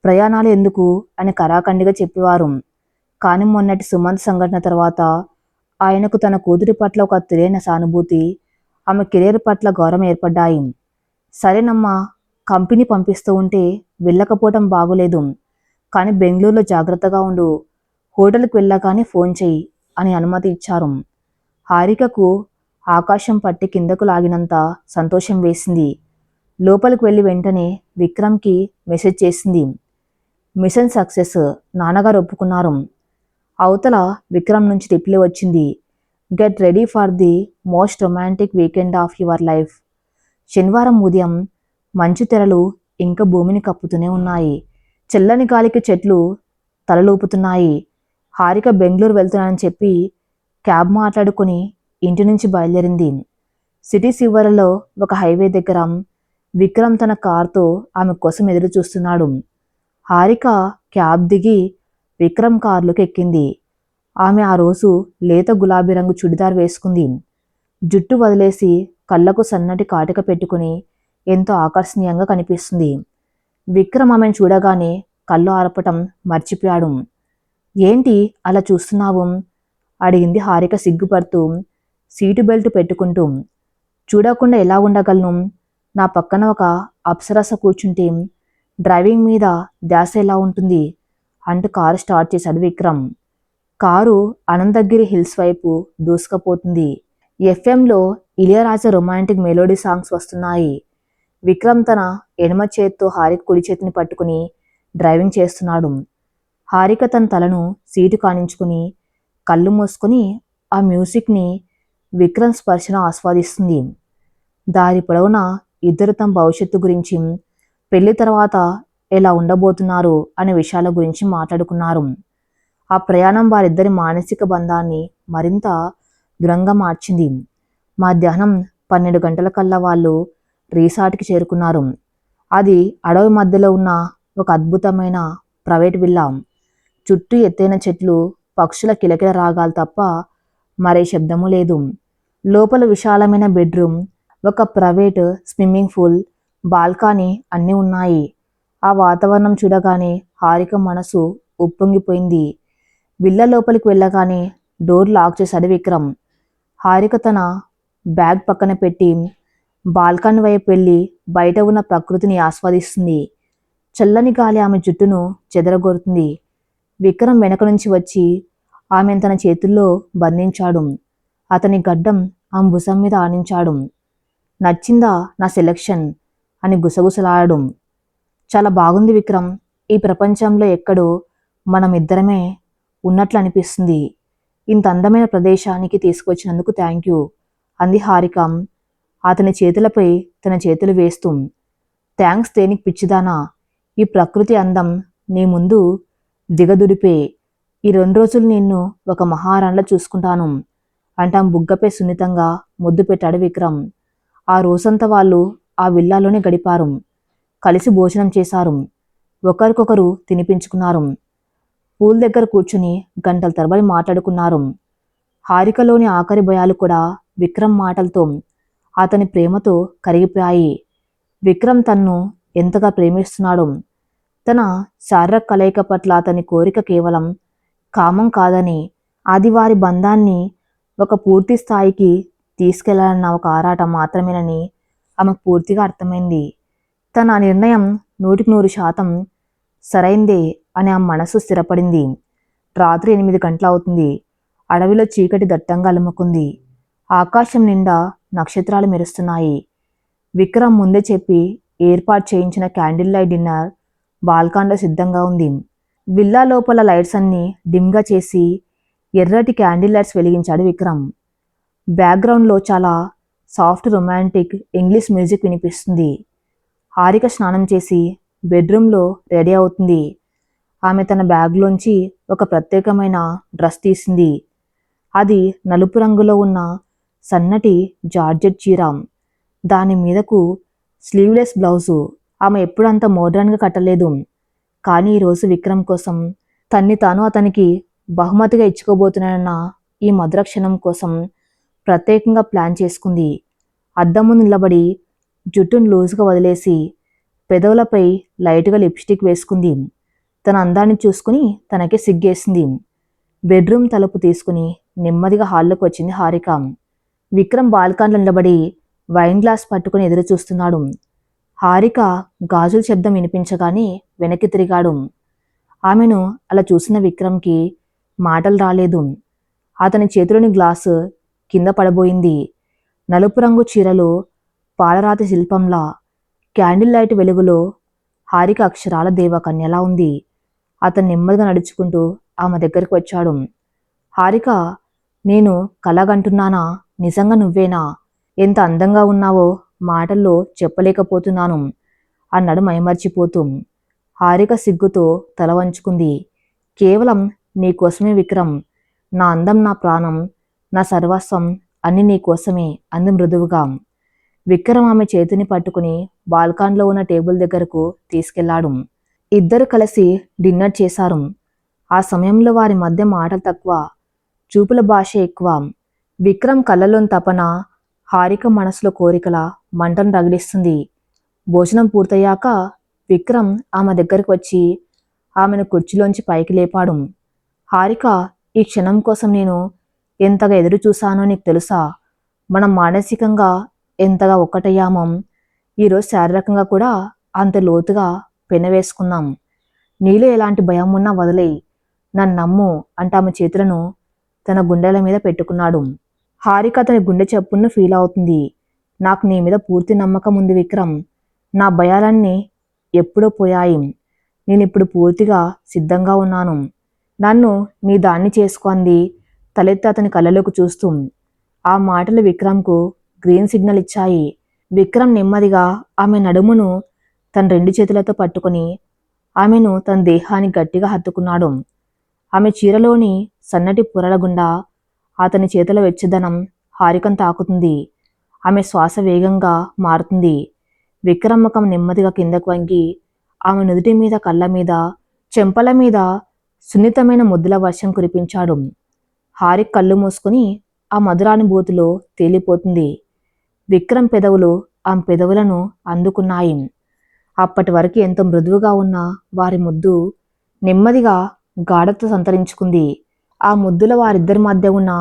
ప్రయాణాలు ఎందుకు అని కరాఖండిగా చెప్పేవారు. కానీ మొన్నటి సుమంత్ సంఘటన తర్వాత ఆయనకు తన కూతురి పట్ల ఒక తెలియని సానుభూతి, ఆమె కెరీర్ పట్ల గౌరవం ఏర్పడ్డాయి. సరేనమ్మా, కంపెనీ పంపిస్తూ ఉంటే వెళ్ళకపోవటం బాగోలేదు. కానీ బెంగళూరులో జాగ్రత్తగా ఉండు. హోటల్కి వెళ్ళగానే ఫోన్ చెయ్యి అని అనుమతి ఇచ్చారు. హారికకు ఆకాశం పట్టి కిందకు లాగినంత సంతోషం వేసింది. లోపలికి వెళ్ళి వెంటనే విక్రమ్కి మెసేజ్ చేసింది. మిషన్ సక్సెస్, నాన్నగారు ఒప్పుకున్నారు. అవతల విక్రమ్ నుంచి రిప్లై వచ్చింది. Get ready for the most romantic weekend of your life. శనివారం ఉదయం మంచు తెరలు ఇంకా భూమిని కప్పుతూనే ఉన్నాయి. చల్లని గాలికి చెట్లు తలలూపుతున్నాయి. హారిక బెంగళూరు వెళ్తున్నానని చెప్పి క్యాబ్ మాట్లాడుకుని ఇంటి నుంచి బయలుదేరింది. సిటీ చివరలో ఒక హైవే దగ్గర విక్రమ్ తన కారుతో ఆమె కోసం ఎదురు చూస్తున్నాడు. హారిక క్యాబ్ దిగి విక్రమ్ కారులోకి ఎక్కింది. ఆమె ఆ రోజు లేత గులాబీ రంగు చుడిదార్ వేసుకుంది. జుట్టు వదిలేసి కళ్ళకు సన్నటి కాటిక పెట్టుకుని ఎంతో ఆకర్షణీయంగా కనిపిస్తుంది. విక్రమ్ ఆమెను చూడగానే కళ్ళు ఆర్పటం మర్చిపోయాడు. ఏంటి అలా చూస్తున్నావు? అడిగింది హారిక సిగ్గుపడుతూ సీటు బెల్ట్ పెట్టుకుంటూ. చూడకుండా ఎలా ఉండగలను? నా పక్కన ఒక అప్సరస కూర్చుంటే డ్రైవింగ్ మీద ధ్యాస ఎలా ఉంటుంది అంటూ కారు స్టార్ట్ చేశాడు విక్రమ్. కారు అనంతగిరి హిల్స్ వైపు దూసుకుపోతుంది. ఎఫ్ఎంలో ఇళయరాజా రొమాంటిక్ మెలోడీ సాంగ్స్ వస్తున్నాయి. విక్రమ్ తన ఎడమ చేత్తో హారిక కుడి చేతిని పట్టుకుని డ్రైవింగ్ చేస్తున్నాడు. హారిక తన తలను సీటు కానించుకుని కళ్ళు మూసుకొని ఆ మ్యూజిక్ని విక్రమ్ స్పర్శను ఆస్వాదిస్తుంది. దారి పొడవునా ఇద్దరు తమ భవిష్యత్తు గురించి, పెళ్లి తర్వాత ఎలా ఉండబోతున్నారు అనే విషయాల గురించి మాట్లాడుకున్నారు. ఆ ప్రయాణం వారిద్దరి మానసిక బంధాన్ని మరింత దృఢంగా మార్చింది. మధ్యాహ్నం 12 గంటలకల్లా వాళ్ళు రిసార్ట్కి చేరుకున్నారు. అది అడవి మధ్యలో ఉన్న ఒక అద్భుతమైన ప్రైవేట్ విల్లా. చుట్టూ ఎత్తైన చెట్లు, పక్షుల కిలకిల రాగాలు తప్ప మరే శబ్దము లేదు. లోపల విశాలమైన బెడ్రూమ్, ఒక ప్రైవేట్ స్విమ్మింగ్ పూల్, బాల్కనీ అన్నీ ఉన్నాయి. ఆ వాతావరణం చూడగానే హారిక మనసు ఉప్పొంగిపోయింది. విల్ల లోపలికి వెళ్ళగానే డోర్ లాక్ చేశాడు విక్రమ్. హారిక తన బ్యాగ్ పక్కన పెట్టి బాల్కనీ వైపు వెళ్ళి బయట ఉన్న ప్రకృతిని ఆస్వాదిస్తుంది. చల్లని గాలి ఆమె జుట్టును చెదరగొడుతుంది. విక్రమ్ వెనక నుంచి వచ్చి ఆమెను తన చేతుల్లో బంధించాడు. అతని గడ్డం ఆమె భుజం మీద ఆనించాడు. నచ్చిందా నా సెలెక్షన్ అని గుసగుసలాడు. చాలా బాగుంది విక్రమ్. ఈ ప్రపంచంలో ఎక్కడో మనం ఇద్దరమే ఉన్నట్లు అనిపిస్తుంది. ఇంత అందమైన ప్రదేశానికి తీసుకొచ్చినందుకు థ్యాంక్ యూ అంది హారిక అతని చేతులపై తన చేతులు వేస్తూ. థ్యాంక్స్ దేనికి పిచ్చిదానా? ఈ ప్రకృతి అందం నీ ముందు దిగదుడిపే. ఈ 2 రోజులు నిన్ను ఒక మహారాణిలా చూసుకుంటాను అంటాం బుగ్గపై సున్నితంగా ముద్దు పెట్టాడు విక్రమ్. ఆ రోజంతా వాళ్ళు ఆ విల్లాలోనే గడిపారు. కలిసి భోజనం చేశారు. ఒకరికొకరు తినిపించుకున్నారు. పూల్ దగ్గర కూర్చుని గంటల తరబడి మాట్లాడుకున్నారు. హారికలోని ఆఖరి భయాలు కూడా విక్రమ్ మాటలతో, అతని ప్రేమతో కరిగిపోయాయి. విక్రమ్ తన్ను ఎంతగా ప్రేమిస్తున్నాడు. తన శారీరక కలయిక పట్ల అతని కోరిక కేవలం కామం కాదని, అది వారి బంధాన్ని ఒక పూర్తి స్థాయికి తీసుకెళ్లాలన్న ఒక ఆరాటం మాత్రమేనని ఆమెకు పూర్తిగా అర్థమైంది. తన నిర్ణయం 100% సరైందే అని ఆమె మనసు స్థిరపడింది. రాత్రి 8 గంటలు అవుతుంది. అడవిలో చీకటి దట్టంగా అలుముకుంది. ఆకాశం నిండా నక్షత్రాలు మెరుస్తున్నాయి. విక్రమ్ ముందే చెప్పి ఏర్పాటు చేయించిన క్యాండిల్ లైట్ డిన్నర్ బాల్కనీలో సిద్ధంగా ఉంది. విల్లా లోపల లైట్స్ అన్నీ డిమ్గా చేసి ఎర్రటి క్యాండిల్ లైట్స్ వెలిగించాడు విక్రమ్. బ్యాక్గ్రౌండ్లో చాలా సాఫ్ట్ రొమాంటిక్ ఇంగ్లీష్ మ్యూజిక్ వినిపిస్తుంది. హారిక స్నానం చేసి బెడ్రూమ్లో రెడీ అవుతుంది. ఆమె తన బ్యాగ్లోంచి ఒక ప్రత్యేకమైన డ్రెస్ తీసింది. అది నలుపు రంగులో ఉన్న సన్నటి జార్జెట్ చీర. దాని మీదకు స్లీవ్లెస్ బ్లౌజు. ఆమె ఎప్పుడు అంత మోడ్రన్గా కట్టలేదు. కానీ ఈరోజు విక్రమ్ కోసం తన్ని తాను అతనికి బహుమతిగా ఇచ్చుకోబోతున్నానన్న ఈ మధుర క్షణం కోసం ప్రత్యేకంగా ప్లాన్ చేసుకుంది. అద్దం ముందు నిలబడి జుట్టును లూజ్గా వదిలేసి పెదవులపై లైట్గా లిప్స్టిక్ వేసుకుంది. తన అందాన్ని చూసుకుని తనకే సిగ్గేసింది. బెడ్రూమ్ తలుపు తీసుకుని నెమ్మదిగా హాల్లోకి వచ్చింది హారిక. విక్రమ్ బాల్కనీలో నిలబడి వైన్ గ్లాస్ పట్టుకుని ఎదురు చూస్తున్నాడు. హారిక గాజుల శబ్దం వినిపించగానే వెనక్కి తిరిగాడు. ఆమెను అలా చూసిన విక్రమ్కి మాటలు రాలేదు. అతని చేతిలోని గ్లాసు కింద పడబోయింది. నలుపు రంగు చీరలో పాలరాతి శిల్పంలా, క్యాండిల్ లైట్ వెలుగులో హారిక అక్షరాల దేవకన్యలా ఉంది. అతను నెమ్మదిగా నడుచుకుంటూ ఆమె దగ్గరికి వచ్చాడు. హారిక, నేను కలగంటున్నానా? నిజంగా నువ్వేనా? ఎంత అందంగా ఉన్నావో మాటల్లో చెప్పలేకపోతున్నాను అన్నాడు మైమర్చిపోతూ. హారిక సిగ్గుతో తల వంచుకుంది. కేవలం నీకోసమే విక్రమ్. నా అందం నా ప్రాణం, నా సర్వస్వం అన్ని నీకోసమే అంది మృదువుగా. విక్రమ్ ఆమె చేతిని పట్టుకుని బాల్కాన్లో ఉన్న టేబుల్ దగ్గరకు తీసుకెళ్లాడు. ఇద్దరు కలిసి డిన్నర్ చేశారు. ఆ సమయంలో వారి మధ్య మాటలు తక్కువ, చూపుల భాష ఎక్కువ. విక్రమ్ కళ్ళలోని తపన, హారిక మనసులో కోరికల మంటను రగిలిస్తుంది. భోజనం పూర్తయ్యాక విక్రమ్ ఆమె దగ్గరకు వచ్చి ఆమెను కుర్చీలోంచి పైకి లేపాడు. హారిక, ఈ క్షణం కోసం నేను ఎంతగా ఎదురు చూశానో నీకు తెలుసా? మనం మానసికంగా ఎంతగా ఒక్కటయ్యామో ఈరోజు శారీరకంగా కూడా అంత లోతుగా పెనవేసుకున్నాం. నీలో ఎలాంటి భయం ఉన్నా వదిలేయి, నన్ను నమ్ము అంటే ఆమె చేతులను తన గుండెల మీద పెట్టుకున్నాడు. హారిక అతని గుండె చప్పును ఫీల్ అవుతుంది. నాకు నీ మీద పూర్తి నమ్మకం ఉంది విక్రమ్. నా భయాలన్నీ ఎప్పుడో పోయాయి. నేనిప్పుడు పూర్తిగా సిద్ధంగా ఉన్నాను. నన్ను నీ దాన్ని చేసుకుంది తలెత్తి అతని కళ్ళలోకి చూస్తూ. ఆ మాటలు విక్రమ్కు గ్రీన్ సిగ్నల్ ఇచ్చాయి. విక్రమ్ నెమ్మదిగా ఆమె నడుమును తన 2 చేతులతో పట్టుకుని ఆమెను తన దేహానికి గట్టిగా హత్తుకున్నాడు. ఆమె చీరలోని సన్నటి పొరల గుండా అతని చేతుల వెచ్చదనం హారికను తాకుతుంది. ఆమె శ్వాస వేగంగా మారుతుంది. విక్రమ్ ముఖం నెమ్మదిగా కిందకు వంగి ఆమె నుదుటి మీద, కళ్ళ మీద, చెంపల మీద సున్నితమైన ముద్దుల వర్షం కురిపించాడు. హారిక్ కళ్ళు మూసుకుని ఆ మధురానుభూతిలో తేలిపోతుంది. విక్రమ్ పెదవులు ఆమె పెదవులను అందుకున్నాయి. అప్పటి వరకు ఎంతో మృదువుగా ఉన్న వారి ముద్దు నెమ్మదిగా గాఢత సంతరించుకుంది. ఆ ముద్దుల వారిద్దరి మధ్య ఉన్న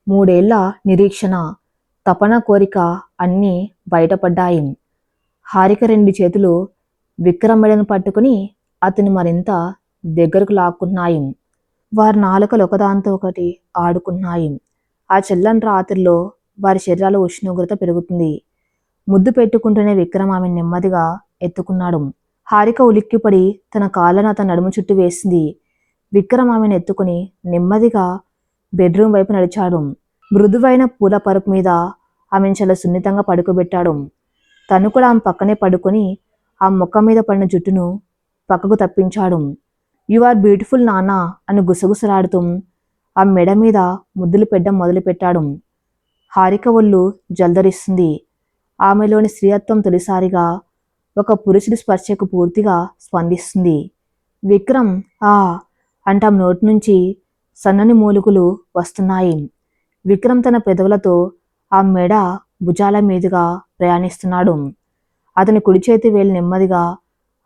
3 ఏళ్ల నిరీక్షణ, తపన, కోరిక అన్నీ బయటపడ్డాయి. హారిక 2 చేతులు విక్రమ్ మెడను పట్టుకుని అతని మరింత దగ్గరకు లాక్కున్నాయి. వారి నాలుకలు ఒకదాంతో ఒకటి ఆడుకున్నాయి. ఆ చల్లని రాత్రిలో వారి శరీరాల ఉష్ణోగ్రత పెరుగుతుంది. ముద్దు పెట్టుకుంటూనే విక్రమ్ ఆమె నెమ్మదిగా ఎత్తుకున్నాడు. హారిక ఉలిక్కిపడి తన కాళ్ళను అతని నడుము చుట్టూ వేసింది. విక్రమ్ ఆమెను ఎత్తుకుని నెమ్మదిగా బెడ్రూమ్ వైపు నడిచాడు. మృదువైన పూల పరుపు మీద ఆమెను చాలా సున్నితంగా పడుకోబెట్టాడు. తను కూడా ఆమె పక్కనే పడుకొని ఆ ముఖం మీద పడిన జుట్టును పక్కకు తప్పించాడు. యు ఆర్ బ్యూటిఫుల్ నాన్న అని గుసగుసలాడుతూ ఆ మెడ మీద ముద్దులు పెట్టడం మొదలుపెట్టాడు. హారిక ఒళ్ళు జల్దరిస్తుంది. ఆమెలోని స్త్రీయత్వం తొలిసారిగా ఒక పురుషుడి స్పర్శకు పూర్తిగా స్పందిస్తుంది. విక్రమ్ ఆ అంటే ఆమె నోటి నుంచి సన్నని మూలుగులు వస్తున్నాయి. విక్రమ్ తన పెదవులతో ఆ మెడ, భుజాల మీదుగా ప్రయాణిస్తున్నాడు. అతని కుడి చేతి వేలు నెమ్మదిగా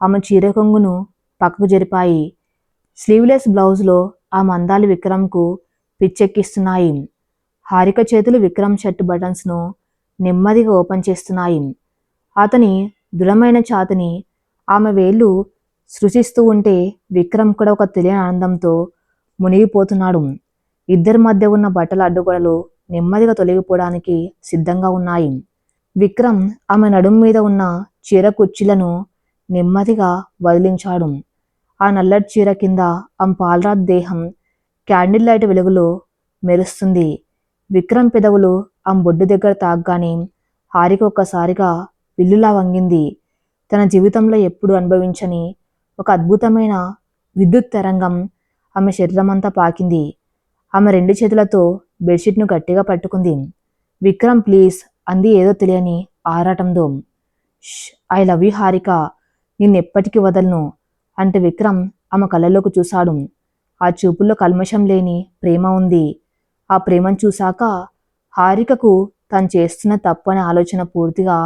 ఆమె చీర కొంగును పక్కకు జరిపాయి. స్లీవ్లెస్ బ్లౌజ్లో ఆమె అందాలు విక్రమ్కు పిచ్చెక్కిస్తున్నాయి. హారిక చేతులు విక్రమ్ షర్ట్ బటన్స్ను నెమ్మదిగా ఓపెన్ చేస్తున్నాయి. అతని దృఢమైన ఛాతిని ఆమె వేళ్లు సృశిస్తూ ఉంటే విక్రమ్ కూడా ఒక తెలియని ఆనందంతో మునిగిపోతున్నాడు. ఇద్దరి మధ్య ఉన్న బట్టల అడ్డుగోడలు నెమ్మదిగా తొలగిపోవడానికి సిద్ధంగా ఉన్నాయి. విక్రమ్ ఆమె నడుము మీద ఉన్న చీర కుర్చీలను నెమ్మదిగా వదిలించాడు. ఆ నల్లటి చీర కింద ఆమె పాలరాతి దేహం క్యాండిల్ లైట్ వెలుగులో మెరుస్తుంది. విక్రమ్ పెదవులు ఆమె బొడ్డు దగ్గర తాగ్గానే హారిక ఒక్కసారిగా విల్లులా వంగింది. తన జీవితంలో ఎప్పుడూ అనుభవించని ఒక అద్భుతమైన విద్యుత్ తరంగం ఆమె శరీరమంతా పాకింది. ఆమె 2 చేతులతో బెడ్షీట్ను గట్టిగా పట్టుకుంది. విక్రమ్ ప్లీజ్ అంది ఏదో తెలియని ఆరాటంతో. ఐ లవ్ యూ హారిక, నిన్నెప్పటికీ వదలను అంటే విక్రమ్ ఆమె కళ్ళలోకి చూశాడు. ఆ చూపుల్లో కల్మషం లేని ప్రేమ ఉంది. ఆ ప్రేమను చూశాక హారికకు తను చేస్తున్న తప్పు అనే ఆలోచన పూర్తిగా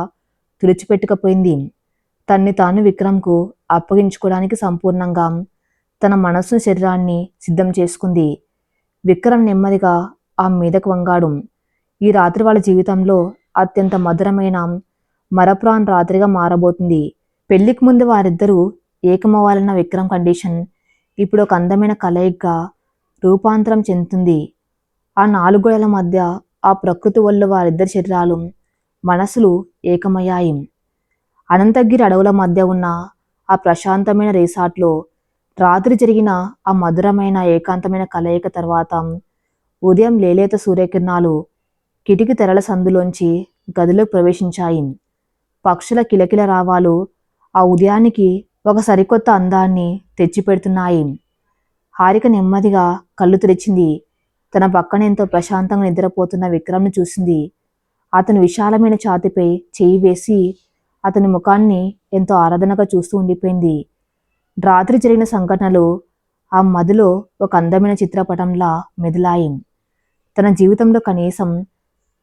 తుడిచిపెట్టుకపోయింది. తన్ని తాను విక్రమ్కు అప్పగించుకోవడానికి సంపూర్ణంగా తన మనస్సును, శరీరాన్ని సిద్ధం చేసుకుంది. విక్రమ్ నెమ్మదిగా ఆమె మీదకు వంగాడు. ఈ రాత్రి వాళ్ళ జీవితంలో అత్యంత మధురమైన మరపురాని రాత్రిగా మారబోతుంది. పెళ్లికి ముందు వారిద్దరూ ఏకమవ్వాలన్న విక్రమ్ కండిషన్ ఇప్పుడు ఒక అందమైన కలయికగా రూపాంతరం చెందుతుంది. ఆ 4 గోడల మధ్య ఆ ప్రకృతి ఒళ్ళో వారిద్దరి శరీరాలు, మనసులు ఏకమయ్యాయి. అనంతగిరి అడవుల మధ్య ఉన్న ఆ ప్రశాంతమైన రిసార్ట్లో రాత్రి జరిగిన ఆ మధురమైన ఏకాంతమైన కలయిక తర్వాత ఉదయం లేలేత సూర్యకిరణాలు కిటికీ తెరల సందులోంచి గదిలోకి ప్రవేశించాయి. పక్షుల కిలకిల రావాలు ఆ ఉదయానికి ఒక సరికొత్త అందాన్ని తెచ్చిపెడుతున్నాయి. హారిక నెమ్మదిగా కళ్ళు తెరిచింది. తన పక్కన ఎంతో ప్రశాంతంగా నిద్రపోతున్న విక్రమ్ని చూసింది. అతని విశాలమైన ఛాతీపై చేయి వేసి అతని ముఖాన్ని ఎంతో ఆరాధనగా చూస్తూ ఉండిపోయింది. రాత్రి జరిగిన సంఘటనలు ఆ మదిలో ఒక అందమైన చిత్రపటంలా మెదిలాయి. తన జీవితంలో కనీసం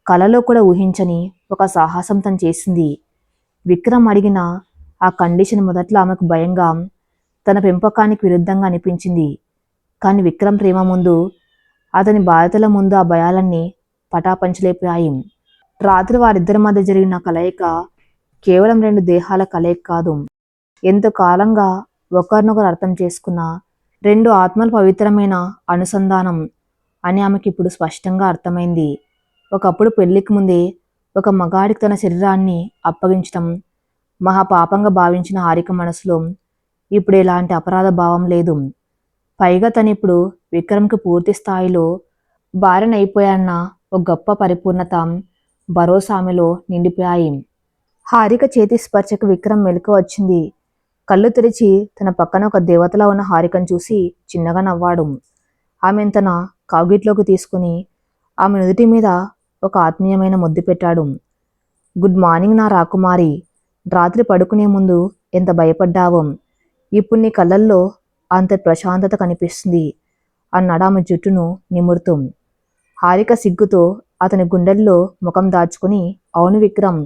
కలలో కూడా ఊహించని ఒక సాహసం తను చేసింది. విక్రమ్ అడిగిన ఆ కండిషన్ మొదట్లో ఆమెకు భయంగా, తన పెంపకానికి విరుద్ధంగా అనిపించింది. కానీ విక్రమ్ ప్రేమ ముందు, అతని బాధ్యతల ముందు ఆ భయాలన్నీ పటాపంచలైపోయాయి. రాత్రి వారిద్దరి మధ్య జరిగిన కలయిక కేవలం రెండు దేహాల కలయిక కాదు, ఎంతో కాలంగా ఒకరినొకరు అర్థం చేసుకున్న రెండు ఆత్మల పవిత్రమైన అనుసంధానం అని ఆమెకి ఇప్పుడు స్పష్టంగా అర్థమైంది. ఒకప్పుడు పెళ్లికి ముందే ఒక మగాడికి తన శరీరాన్ని అప్పగించటం మహాపాపంగా భావించిన హారిక మనసులో ఇప్పుడు ఎలాంటి అపరాధ భావం లేదు. పైగా తనిప్పుడు విక్రమ్కి పూర్తి స్థాయిలో భార్యనైపోయాన్న ఒక గొప్ప పరిపూర్ణత, భరోసా ఆమెలో నిండిపోయాయి. హారిక చేతి స్పర్శకు విక్రమ్ మెలకు వచ్చింది. కళ్ళు తెరిచి తన పక్కన ఒక దేవతలా ఉన్న హారికను చూసి చిన్నగా నవ్వాడు. ఆమెను తన కౌగిట్లోకి తీసుకుని ఆమె నుదుటి మీద ఒక ఆత్మీయమైన ముద్దు పెట్టాడు. గుడ్ మార్నింగ్ నా రాకుమారి. రాత్రి పడుకునే ముందు ఎంత భయపడ్డావో, ఇప్పుడు నీ కళ్ళల్లో అంత ప్రశాంతత కనిపిస్తుంది అన్నాడు ఆమె జుట్టును నిమురుతూ. హారిక సిగ్గుతో అతని గుండెల్లో ముఖం దాచుకుని, అవును విక్రమ్,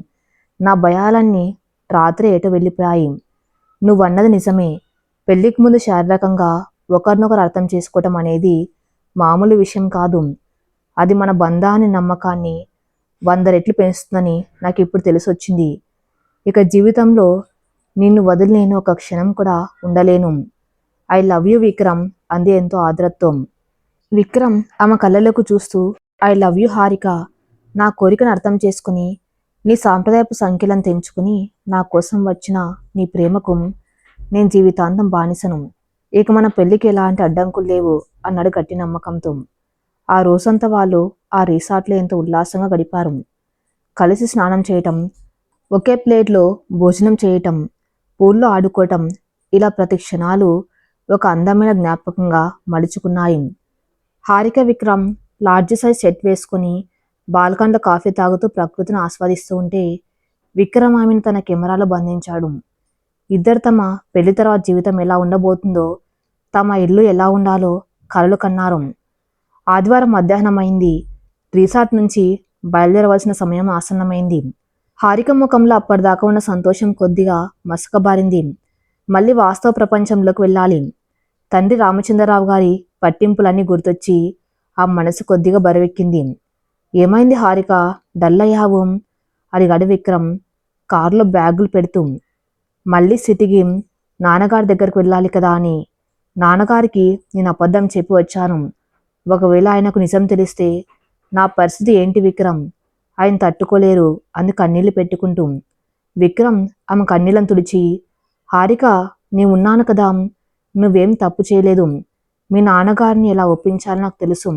నా భయాలన్నీ రాత్రి ఏటో వెళ్ళిపోయాయి. నువ్వన్నది నిజమే. పెళ్లికి ముందు శారీరకంగా ఒకరినొకరు అర్థం చేసుకోవటం అనేది మామూలు విషయం కాదు. అది మన బంధాన్ని, నమ్మకాన్ని 100 రెట్లు పెంచుతుందని నాకు ఇప్పుడు తెలిసొచ్చింది. ఇక జీవితంలో నిన్ను వదిలి నేను ఒక క్షణం కూడా ఉండలేను. ఐ లవ్ యూ విక్రమ్ అంది ఎంతో ఆదరత్వం. విక్రమ్ ఆమె కళ్ళలోకి చూస్తూ, ఐ లవ్ యూ హారిక. నా కోరికను అర్థం చేసుకుని నీ సాంప్రదాయపు సంఖ్యలను తెంచుకుని నా కోసం వచ్చిన నీ ప్రేమకు నేను జీవితాంతం బానిసను. ఇక మన పెళ్లికి ఎలాంటి అడ్డంకులు లేవు అన్నాడు గట్టి నమ్మకంతో. ఆ రోజంతా వాళ్ళు ఆ రిసార్ట్లో ఎంతో ఉల్లాసంగా గడిపారు. కలిసి స్నానం చేయటం, ఒకే ప్లేట్లో భోజనం చేయటం, పూల్లో ఆడుకోవటం, ఇలా ప్రతి క్షణాలు ఒక అందమైన జ్ఞాపకంగా మలుచుకున్నాయి. Harika Vikram large size set వేసుకుని బాల్కన్లో కాఫీ తాగుతూ ప్రకృతిని ఆస్వాదిస్తూ ఉంటే విక్రమ్ ఆమెను తన కెమెరాలో బంధించాడు. ఇద్దరు తమ పెళ్లి తర్వాత జీవితం ఎలా ఉండబోతుందో, తమ ఇల్లు ఎలా ఉండాలో కలలు కన్నారు. ఆదివారం మధ్యాహ్నం అయింది. రిసార్ట్ నుంచి బయలుదేరవలసిన సమయం ఆసన్నమైంది. హారిక ముఖంలో అప్పటిదాకా ఉన్న సంతోషం కొద్దిగా మసకబారింది. మళ్ళీ వాస్తవ ప్రపంచంలోకి వెళ్ళాలి. తండ్రి రామచంద్రరావు గారి పట్టింపులన్నీ గుర్తొచ్చి ఆ మనసు కొద్దిగా బరువెక్కింది. ఏమైంది హారిక, డల్ అయ్యావు అడిగాడు విక్రమ్ కారులో బ్యాగులు పెడుతూ. మళ్ళీ సిటీకి నాన్నగారి దగ్గరకు వెళ్ళాలి కదా అని. నాన్నగారికి నేను అబద్ధం చెప్పి వచ్చాను. ఒకవేళ ఆయనకు నిజం తెలిస్తే నా పరిస్థితి ఏంటి విక్రమ్? ఆయన తట్టుకోలేరు అంది కన్నీళ్లు పెట్టుకుంటూ. విక్రమ్ ఆమె కన్నీళ్ళను తుడిచి, హారిక, నీవున్నాను కదా, నువ్వేం తప్పు చేయలేదు. మీ నాన్నగారిని ఎలా ఒప్పించాలో నాకు తెలుసు.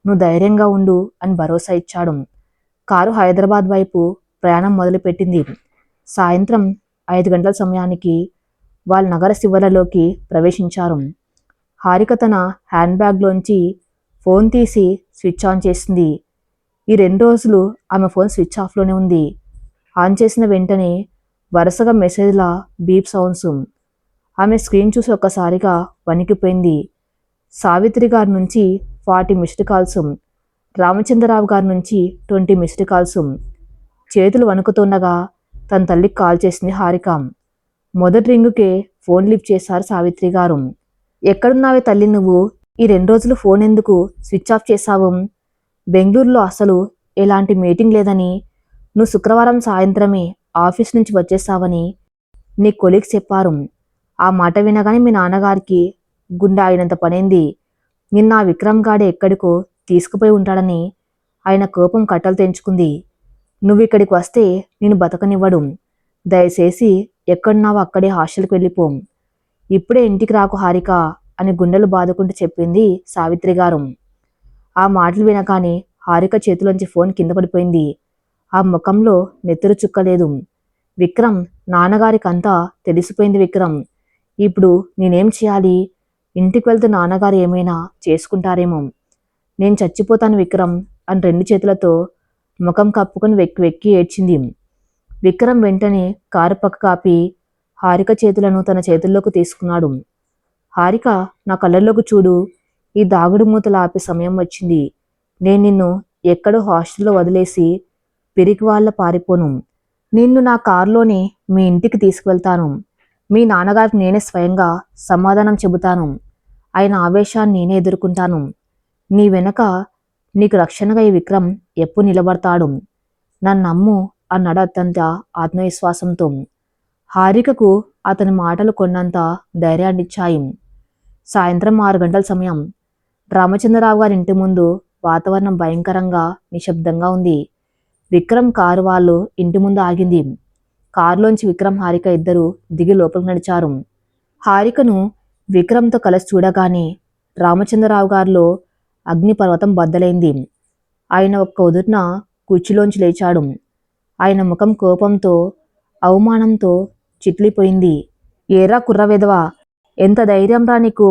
నువ్వు ధైర్యంగా ఉండు అని భరోసా ఇచ్చాడు. కారు హైదరాబాద్ వైపు ప్రయాణం మొదలుపెట్టింది. సాయంత్రం 5 గంటల సమయానికి వాళ్ళ నగర శివార్లలోకి ప్రవేశించారు. హారిక తన హ్యాండ్ బ్యాగ్లోంచి ఫోన్ తీసి స్విచ్ ఆన్ చేసింది. ఈ 2 రోజులు ఆమె ఫోన్ స్విచ్ ఆఫ్లోనే ఉంది. ఆన్ చేసిన వెంటనే వరుసగా మెసేజ్ల బీప్ సౌండ్స్. ఆమె స్క్రీన్ చూసి ఒక్కసారిగా వణికిపోయింది. సావిత్రి గారి నుంచి 40 మిస్డ్ కాల్స్, రామచంద్రరావు గారి నుంచి 20 మిస్డ్ కాల్స్. చేతులు వణుకుతుండగా తన తల్లికి కాల్ చేసింది హారిక. మొదటి రింగుకే ఫోన్ లిఫ్ట్ చేశారు సావిత్రి గారు. ఎక్కడున్నావే తల్లి నువ్వు? ఈ 2 రోజులు ఫోన్ ఎందుకు స్విచ్ ఆఫ్ చేశావు? బెంగళూరులో అసలు ఎలాంటి మీటింగ్ లేదని, నువ్వు శుక్రవారం సాయంత్రమే ఆఫీస్ నుంచి వచ్చేసావని నీ కొలీగ్స్ చెప్పారు. ఆ మాట వినగానే మీ నాన్నగారికి గుండె ఆగినంత పనైంది. నిన్న ఆ విక్రమ్ గాడే ఎక్కడికో తీసుకుపోయి ఉంటాడని ఆయన కోపం కట్టలు తెంచుకుంది. నువ్వు ఇక్కడికి వస్తే నేను బతకనివ్వడు. దయచేసి ఎక్కడున్నావో అక్కడే హాస్టల్కి వెళ్ళిపో. ఇప్పుడే ఇంటికి రాకు హారిక అని గుండెలు బాదుకుంటూ చెప్పింది సావిత్రి గారు. ఆ మాటలు వినగానే హారిక చేతిలోంచి ఫోన్ కింద పడిపోయింది. ఆ ముఖంలో నెత్తురు చుక్కలేదు. విక్రమ్, నాన్నగారికి అంతా తెలిసిపోయింది విక్రమ్. ఇప్పుడు నేనేం చేయాలి? ఇంటికి వెళ్తే నాన్నగారు ఏమైనా చేసుకుంటారేమో. నేను చచ్చిపోతాను విక్రమ్ అని 2 చేతులతో ముఖం కప్పుకొని వెక్కి వెక్కి ఏడ్చింది. విక్రమ్ వెంటనే కారు పక్కకు ఆపి హారిక చేతులను తన చేతుల్లోకి తీసుకున్నాడు. హారిక, నా కళ్ళల్లోకి చూడు. ఈ దాగుడు మూతలు ఆపే సమయం వచ్చింది. నేను నిన్ను ఎక్కడో హాస్టల్లో వదిలేసి పిరికి వాళ్ళ పారిపోను. నిన్ను నా కారులోనే మీ ఇంటికి తీసుకువెళ్తాను. మీ నాన్నగారికి నేనే స్వయంగా సమాధానం చెబుతాను. ఆయన ఆవేశాన్ని నేనే ఎదుర్కొంటాను. నీ వెనక నీకు రక్షణగా ఈ విక్రమ్ ఎప్పుడు నిలబడతాడు. నన్ను నమ్ము అన్నాడు అత్యంత ఆత్మవిశ్వాసంతో. హారికకు అతని మాటలు కొన్నంత ధైర్యాన్నిచ్చాయి. సాయంత్రం 6 గంటల సమయం. రామచంద్రరావు గారి ఇంటి ముందు వాతావరణం భయంకరంగా నిశ్శబ్దంగా ఉంది. విక్రమ్ కారు వాళ్ళు ఇంటి ముందు ఆగింది. కారులోంచి విక్రమ్, హారిక ఇద్దరు దిగి లోపలికి నడిచారు. హారికను విక్రమ్తో కలిసి చూడగానే రామచంద్రరావు గారిలో అగ్నిపర్వతం బద్దలైంది. ఆయన ఒక్క ఉదుట్న కుర్చీలోంచి లేచాడు. ఆయన ముఖం కోపంతో, అవమానంతో చిట్లిపోయింది. ఏరా కుర్రవెధవా, ఎంత ధైర్యం రా నీకు?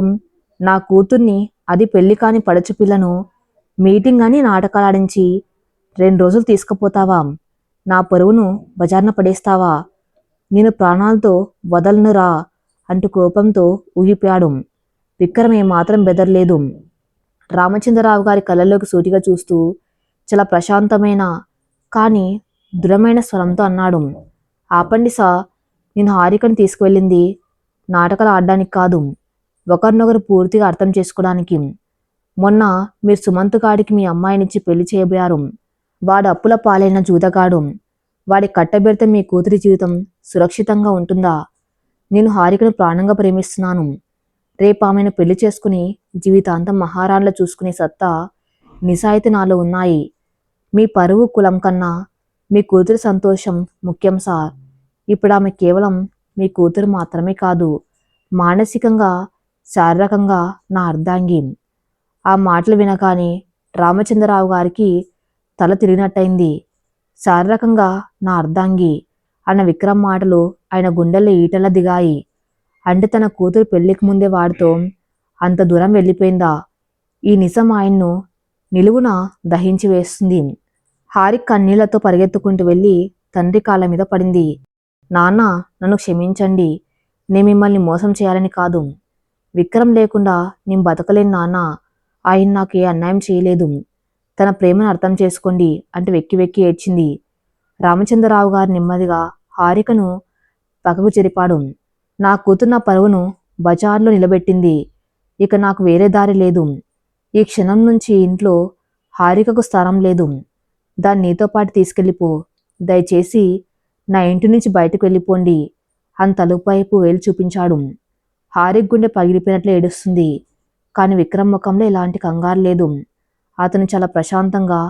నా కూతుర్ని, అది పెళ్లి కాని పడుచు పిల్లను మీటింగ్ అని నాటకాలాడించి 2 రోజులు తీసుకుపోతావా? నా పరువును బజార్న పడేస్తావా? నేను ప్రాణాలతో వదలనురా అంటూ కోపంతో ఊగిపోయాడు. విక్రమ్ ఏమాత్రం బెదరలేదు. రామచంద్రరావు గారి కళ్ళల్లోకి సూటిగా చూస్తూ చాలా ప్రశాంతమైన కానీ దృఢమైన స్వరంతో అన్నాడు, ఆపండి సా. నేను హారికను తీసుకువెళ్ళింది నాటకాలు ఆడడానికి కాదు, ఒకరినొకరు పూర్తిగా అర్థం చేసుకోవడానికి. మొన్న మీరు సుమంత్ గాడికి మీ అమ్మాయినిచ్చి పెళ్లి చేయబోయారు. వాడు అప్పుల పాలైన జూదగాడు. వాడి కట్టబెడితే మీ కూతురి జీవితం సురక్షితంగా ఉంటుందా? నేను హారికను ప్రాణంగా ప్రేమిస్తున్నాను. రేపు ఆమెను పెళ్లి చేసుకుని జీవితాంతం మహారాణిలా చూసుకునే సత్తా, నిజాయితీ నాలో ఉన్నాయి. మీ పరువు, కులం కన్నా మీ కూతురి సంతోషం ముఖ్యం సార్. ఇప్పుడు ఆమె కేవలం మీ కూతురు మాత్రమే కాదు, మానసికంగా, శారీరకంగా నా అర్ధాంగి. ఆ మాటలు వినగానే రామచంద్రరావు గారికి తల తిరిగినట్టయింది. శారీరకంగా నా అర్ధాంగి అన్న విక్రమ్ మాటలు ఆయన గుండెల్లో ఈటలా దిగాయి. అంటే తన కూతురు పెళ్లికి ముందే వాడితో అంత దూరం వెళ్ళిపోయిందా? ఈ నిజం ఆయన్ను నిలువున దహించి వేస్తుంది. హారిక్ కన్నీళ్లతో పరిగెత్తుకుంటూ వెళ్ళి తండ్రి కాళ్ళ మీద పడింది. నాన్న, నన్ను క్షమించండి. నేను మిమ్మల్ని మోసం చేయాలని కాదు. విక్రమ్ లేకుండా నేను బతకలేను నాన్న. ఆయన నాకు ఏ అన్యాయం చేయలేదు. తన ప్రేమను అర్థం చేసుకోండి అంటూ వెక్కి వెక్కి ఏడ్చింది. రామచంద్రరావు గారు నెమ్మదిగా హారికను పక్కకు జరిపాడు. నా కూతురు నా పరువును బజార్లో నిలబెట్టింది. ఇక నాకు వేరే దారి లేదు. ఈ క్షణం నుంచి ఇంట్లో హారికకు స్థానం లేదు. దాన్ని నీతో పాటు తీసుకెళ్ళిపో. దయచేసి నా ఇంటి నుంచి బయటకు వెళ్ళిపోండి అని తలుపు వైపు వేలు చూపించాడు. హారిక్ గుండె పగిలిపోయినట్లు ఏడుస్తుంది. కానీ విక్రమ్ ముఖంలో ఎలాంటి కంగారు లేదు. అతను చాలా ప్రశాంతంగా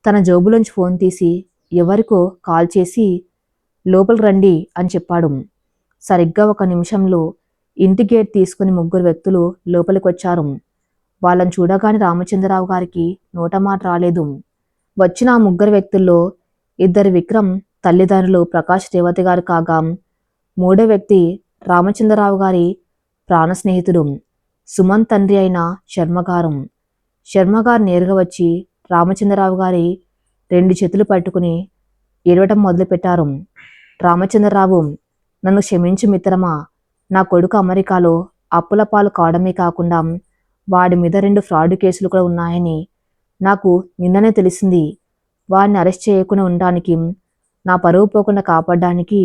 తన జోబులోంచి ఫోన్ తీసి ఎవరికో కాల్ చేసి లోపలికి రండి అని చెప్పాడు. సరిగ్గా 1 నిమిషంలో ఇంటి గేట్ తీసుకుని 3 వ్యక్తులు లోపలికి వచ్చారు. వాళ్ళని చూడగానే రామచంద్రరావు గారికి నోట మాట రాలేదు. వచ్చిన ఆ 3 వ్యక్తుల్లో 2 విక్రమ్ తల్లిదండ్రులు ప్రకాష్, రేవతి గారు కాగా, 3వ వ్యక్తి రామచంద్రరావు గారి ప్రాణ స్నేహితుడు సుమంత్ తండ్రి అయిన శర్మగారు. శర్మగారు నేరుగా వచ్చి రామచంద్రరావు గారి 2 చేతులు పట్టుకుని ఏడవటం మొదలుపెట్టారు. రామచంద్రరావు, నన్ను క్షమించు మిత్రమా. నా కొడుకు అమెరికాలో అప్పుల పాలు కావడమే కాకుండా వాడి మీద 2 ఫ్రాడ్ కేసులు కూడా ఉన్నాయని నాకు నిన్ననే తెలిసింది. వాడిని అరెస్ట్ చేయకుండా ఉండడానికి, నా పరువు పోకుండా కాపాడడానికి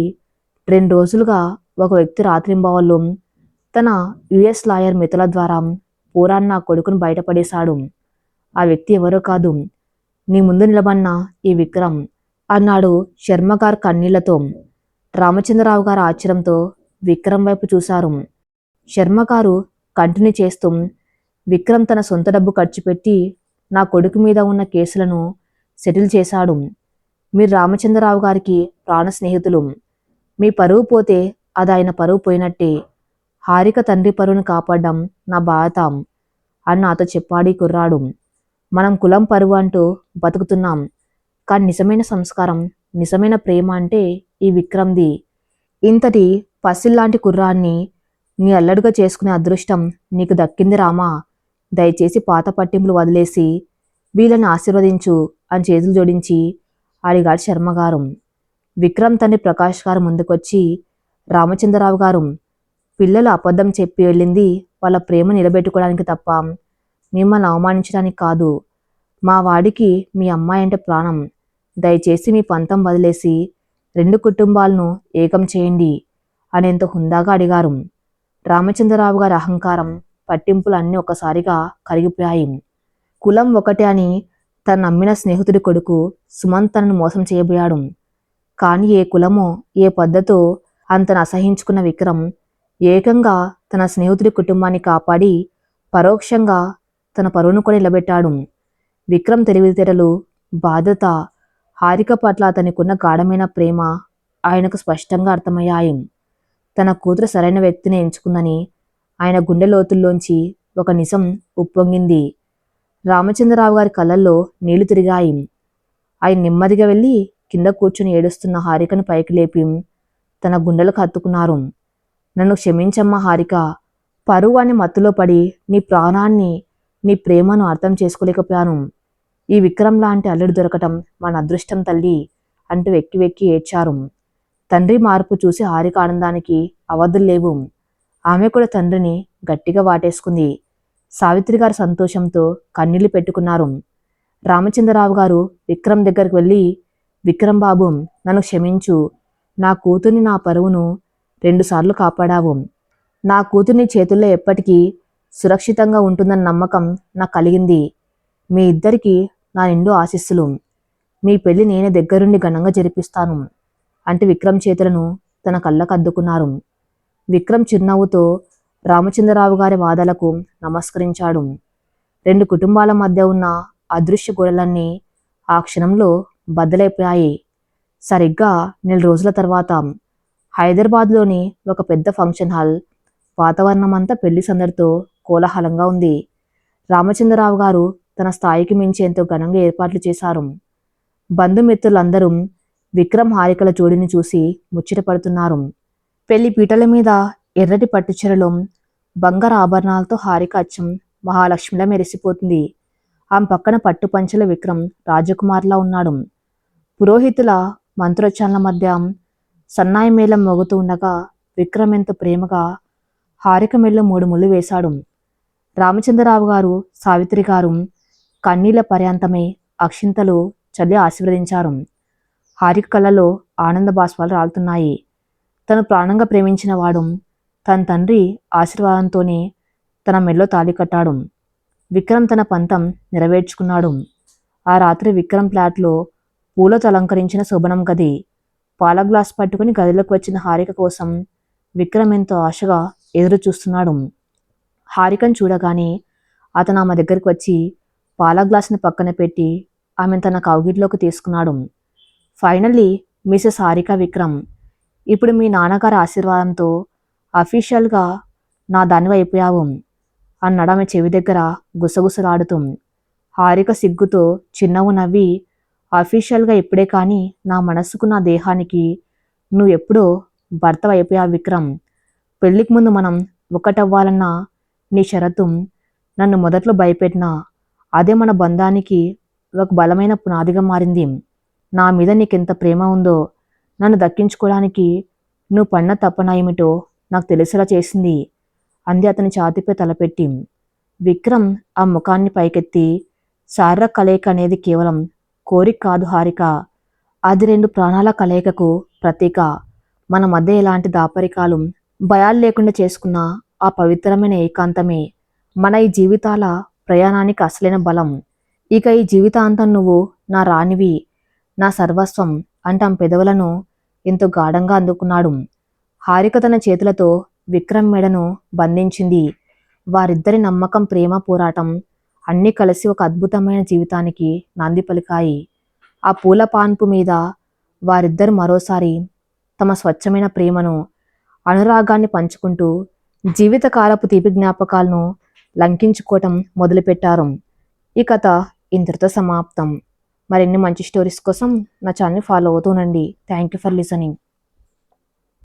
2 రోజులుగా ఒక వ్యక్తి రాత్రింబవళ్ళు తన యుఎస్ లాయర్ మిత్రుల ద్వారా పూరాన్ని నా కొడుకును బయటపడేశాడు. ఆ వ్యక్తి ఎవరో కాదు, నీ ముందు నిలబడిన ఈ విక్రమ్ అన్నాడు శర్మగారు కన్నీళ్లతో. రామచంద్రరావు గారు ఆశ్చర్యంతో విక్రమ్ వైపు చూశారు. శర్మగారు కంటిన్యూ చేస్తూ, విక్రమ్ తన సొంత డబ్బు ఖర్చు పెట్టి నా కొడుకు మీద ఉన్న కేసులను సెటిల్ చేశాడు. మీరు రామచంద్రరావు గారికి ప్రాణ స్నేహితులు. మీ పరువు పోతే అది ఆయన పరువు పోయినట్టే. హారిక తండ్రి పరువును కాపాడడం నా బాధ్యత అని నాతో చెప్పాడు ఈ కుర్రాడు. మనం కులం, పరువు అంటూ బతుకుతున్నాం. కానీ నిజమైన సంస్కారం, నిజమైన ప్రేమ అంటే ఈ విక్రమ్ది. ఇంతటి పసిల్లాంటి కుర్రాన్ని నీ అల్లడుగా చేసుకునే అదృష్టం నీకు దక్కింది రామా. దయచేసి పాత పట్టింపులు వదిలేసి వీళ్ళని ఆశీర్వదించు అని చేతులు జోడించి అడిగాడు శర్మగారు. విక్రమ్ తండ్రి ప్రకాష్ గారు ముందుకొచ్చి, రామచంద్రరావు గారు, పిల్లలు అబద్ధం చెప్పి వెళ్ళింది వాళ్ళ ప్రేమ నిలబెట్టుకోవడానికి తప్ప మిమ్మల్ని అవమానించడానికి కాదు. మా వాడికి మీ అమ్మాయి అంటే ప్రాణం. దయచేసి మీ పంతం వదిలేసి 2 కుటుంబాలను ఏకం చేయండి అనేంత హుందాగా అడిగారు. రామచంద్రరావు గారి అహంకారం, పట్టింపులు అన్నీ ఒక్కసారిగా కరిగిపోయాయి. కులం ఒకటే అని తను నమ్మిన స్నేహితుడి కొడుకు సుమంత్ తనను మోసం చేయబోయాడు. కానీ ఏ కులమో ఏ పద్ధతో అంతను అసహించుకున్న విక్రమ్ ఏకంగా తన స్నేహితుడి కుటుంబాన్ని కాపాడి పరోక్షంగా తన పరువును కూడా నిలబెట్టాడు. విక్రమ్ తెలివితేటలు, బాధ్యత, హారిక పట్ల అతనికున్న గాఢమైన ప్రేమ ఆయనకు స్పష్టంగా అర్థమయ్యాయి. తన కూతురు సరైన వ్యక్తిని ఎంచుకుందని ఆయన గుండె లోతుల్లోంచి ఒక నిజం ఉప్పొంగింది. రామచంద్రరావు గారి కళ్ళల్లో నీళ్లు తిరిగాయి. ఆయన నెమ్మదిగా వెళ్ళి కింద కూర్చుని ఏడుస్తున్న హారికను పైకి లేపి తన గుండెలకు హత్తుకున్నారు. నన్ను క్షమించమ్మా హారిక. పరువు అనే మత్తులో పడి నీ ప్రాణాన్ని, నీ ప్రేమను అర్థం చేసుకోలేకపోయాను. ఈ విక్రమ్ లాంటి అల్లుడు దొరకటం మన అదృష్టం తల్లి అంటూ వెక్కి వెక్కి ఏడ్చారు. తండ్రి మార్పు చూసి హారిక ఆనందానికి అవధులు లేవు. ఆమె కూడా తండ్రిని గట్టిగా వాటేసుకుంది. సావిత్రి గారు సంతోషంతో కన్నీళ్లు పెట్టుకున్నారు. రామచంద్రరావు గారు విక్రమ్ దగ్గరికి వెళ్ళి, విక్రమ్ బాబు, నన్ను క్షమించు. నా కూతుర్ని, నా పరువును 2 సార్లు కాపాడావు. నా కూతుర్ని చేతుల్లో ఎప్పటికీ సురక్షితంగా ఉంటుందన్న నమ్మకం నాకు కలిగింది. మీ ఇద్దరికీ నా నిండు ఆశీస్సులు. మీ పెళ్లి నేనే దగ్గరుండి ఘనంగా జరిపిస్తాను అంటూ విక్రమ్ చేతులను తన కళ్ళకు అద్దుకున్నారు. విక్రమ్ చిరునవ్వుతో రామచంద్రరావు గారి వాదాలకు నమస్కరించాడు. 2 కుటుంబాల మధ్య ఉన్న అదృశ్య గోడలన్నీ ఆ క్షణంలో బద్దలైపోయాయి. సరిగ్గా 4 రోజుల తర్వాత హైదరాబాద్లోని ఒక పెద్ద ఫంక్షన్ హాల్. వాతావరణం అంతా పెళ్లి సందడితో కోలాహలంగా ఉంది. రామచంద్రరావు గారు తన స్థాయికి మించి ఎంతో ఘనంగా ఏర్పాట్లు చేశారు. బంధుమిత్రులందరూ విక్రమ్ హారికల జోడిని చూసి ముచ్చటపడుతున్నారు. పెళ్లి పీటల మీద ఎర్రటి పట్టుచీరలో బంగారు ఆభరణాలతో హారిక అచ్చం మహాలక్ష్మిలా మెరిసిపోతుంది. ఆమె పక్కన పట్టు పంచెల విక్రమ్ రాజకుమార్లా ఉన్నాడు. పురోహితుల మంత్రోచ్చారణల మధ్య సన్నాయి మేళం మోగుతూ ఉండగా విక్రమ్ ఎంతో ప్రేమగా హారిక మెల్లో 3 ముళ్ళు వేశాడు. రామచంద్రరావు గారు, సావిత్రి గారు కన్నీళ్ల పర్యాంతమై అక్షింతలు చల్లి ఆశీర్వదించారు. హారిక కళ్ళలో ఆనంద బాష్పాలు రాలుతున్నాయి. తను ప్రాణంగా ప్రేమించిన వాడు తన తండ్రి ఆశీర్వాదంతోనే తన మెల్లో తాళి కట్టాడు. విక్రమ్ తన పంతం నెరవేర్చుకున్నాడు. ఆ రాత్రి విక్రమ్ ఫ్లాట్లో పూలతో అలంకరించిన శోభనం గది. పాల గ్లాస్ పట్టుకుని గదిలోకి వచ్చిన హారిక కోసం విక్రమ్ ఎంతో ఆశగా ఎదురు చూస్తున్నాడు. హారికను చూడగానే అతను ఆమె దగ్గరికి వచ్చి పాల గ్లాసుని పక్కన పెట్టి ఆమెను తన కౌగిట్లోకి తీసుకున్నాడు. ఫైనల్లీ మిసెస్ హారిక విక్రమ్, ఇప్పుడు మీ నాన్నగారి ఆశీర్వాదంతో అఫీషియల్గా నా దానివి అయిపోయావు అన్నాడు ఆమె చెవి దగ్గర గుసగుసలాడుతూ. హారిక సిగ్గుతో చిన్నవు నవ్వి, అఫీషియల్గా ఇప్పుడే కానీ నా మనస్సుకు, నా దేహానికి నువ్వెప్పుడో భర్తవు అయిపోయావు విక్రమ్. పెళ్లికి ముందు మనం ఒకటవ్వాలన్న నీ షరతు నన్ను మొదట్లో భయపెట్టినా అదే మన బంధానికి ఒక బలమైన పునాదిగా మారింది. నా మీద నీకెంత ప్రేమ ఉందో నన్ను దక్కించుకోవడానికి నువ్వు పడిన తపన ఏమిటో నాకు తెలిసేలా చేసింది అంది అతని ఛాతీపై తలపెట్టి. విక్రమ్ ఆ ముఖాన్ని పైకెత్తి, శారీరక కలయిక అనేది కేవలం కోరిక కాదు హారిక, అది 2 ప్రాణాల కలయికకు ప్రతీక. మన మధ్య ఎలాంటి దాపరికాలు, భయాలు లేకుండా చేసుకున్న ఆ పవిత్రమైన ఏకాంతమే మన ఈ జీవితాల ప్రయాణానికి అసలైన బలం. ఇక ఈ జీవితాంతం నువ్వు నా రాణివి, నా సర్వస్వం అంటాం పెదవులను ఎంతో గాఢంగా అందుకున్నాడు. హారిక తన చేతులతో విక్రమ్ మెడను బంధించింది. వారిద్దరి నమ్మకం, ప్రేమ, పోరాటం అన్నీ కలిసి ఒక అద్భుతమైన జీవితానికి నాంది పలికాయి. ఆ పూల పాన్పు మీద వారిద్దరు మరోసారి తమ స్వచ్ఛమైన ప్రేమను, అనురాగాన్ని పంచుకుంటూ జీవితకాలపు తీపి జ్ఞాపకాలను లంకించుకోవటం మొదలుపెట్టారు. ఈ కథ ఇంతటితో సమాప్తం. మరిన్ని మంచి స్టోరీస్ కోసం నా ఛానల్ని ఫాలో అవుతూనండి. Thank you for listening.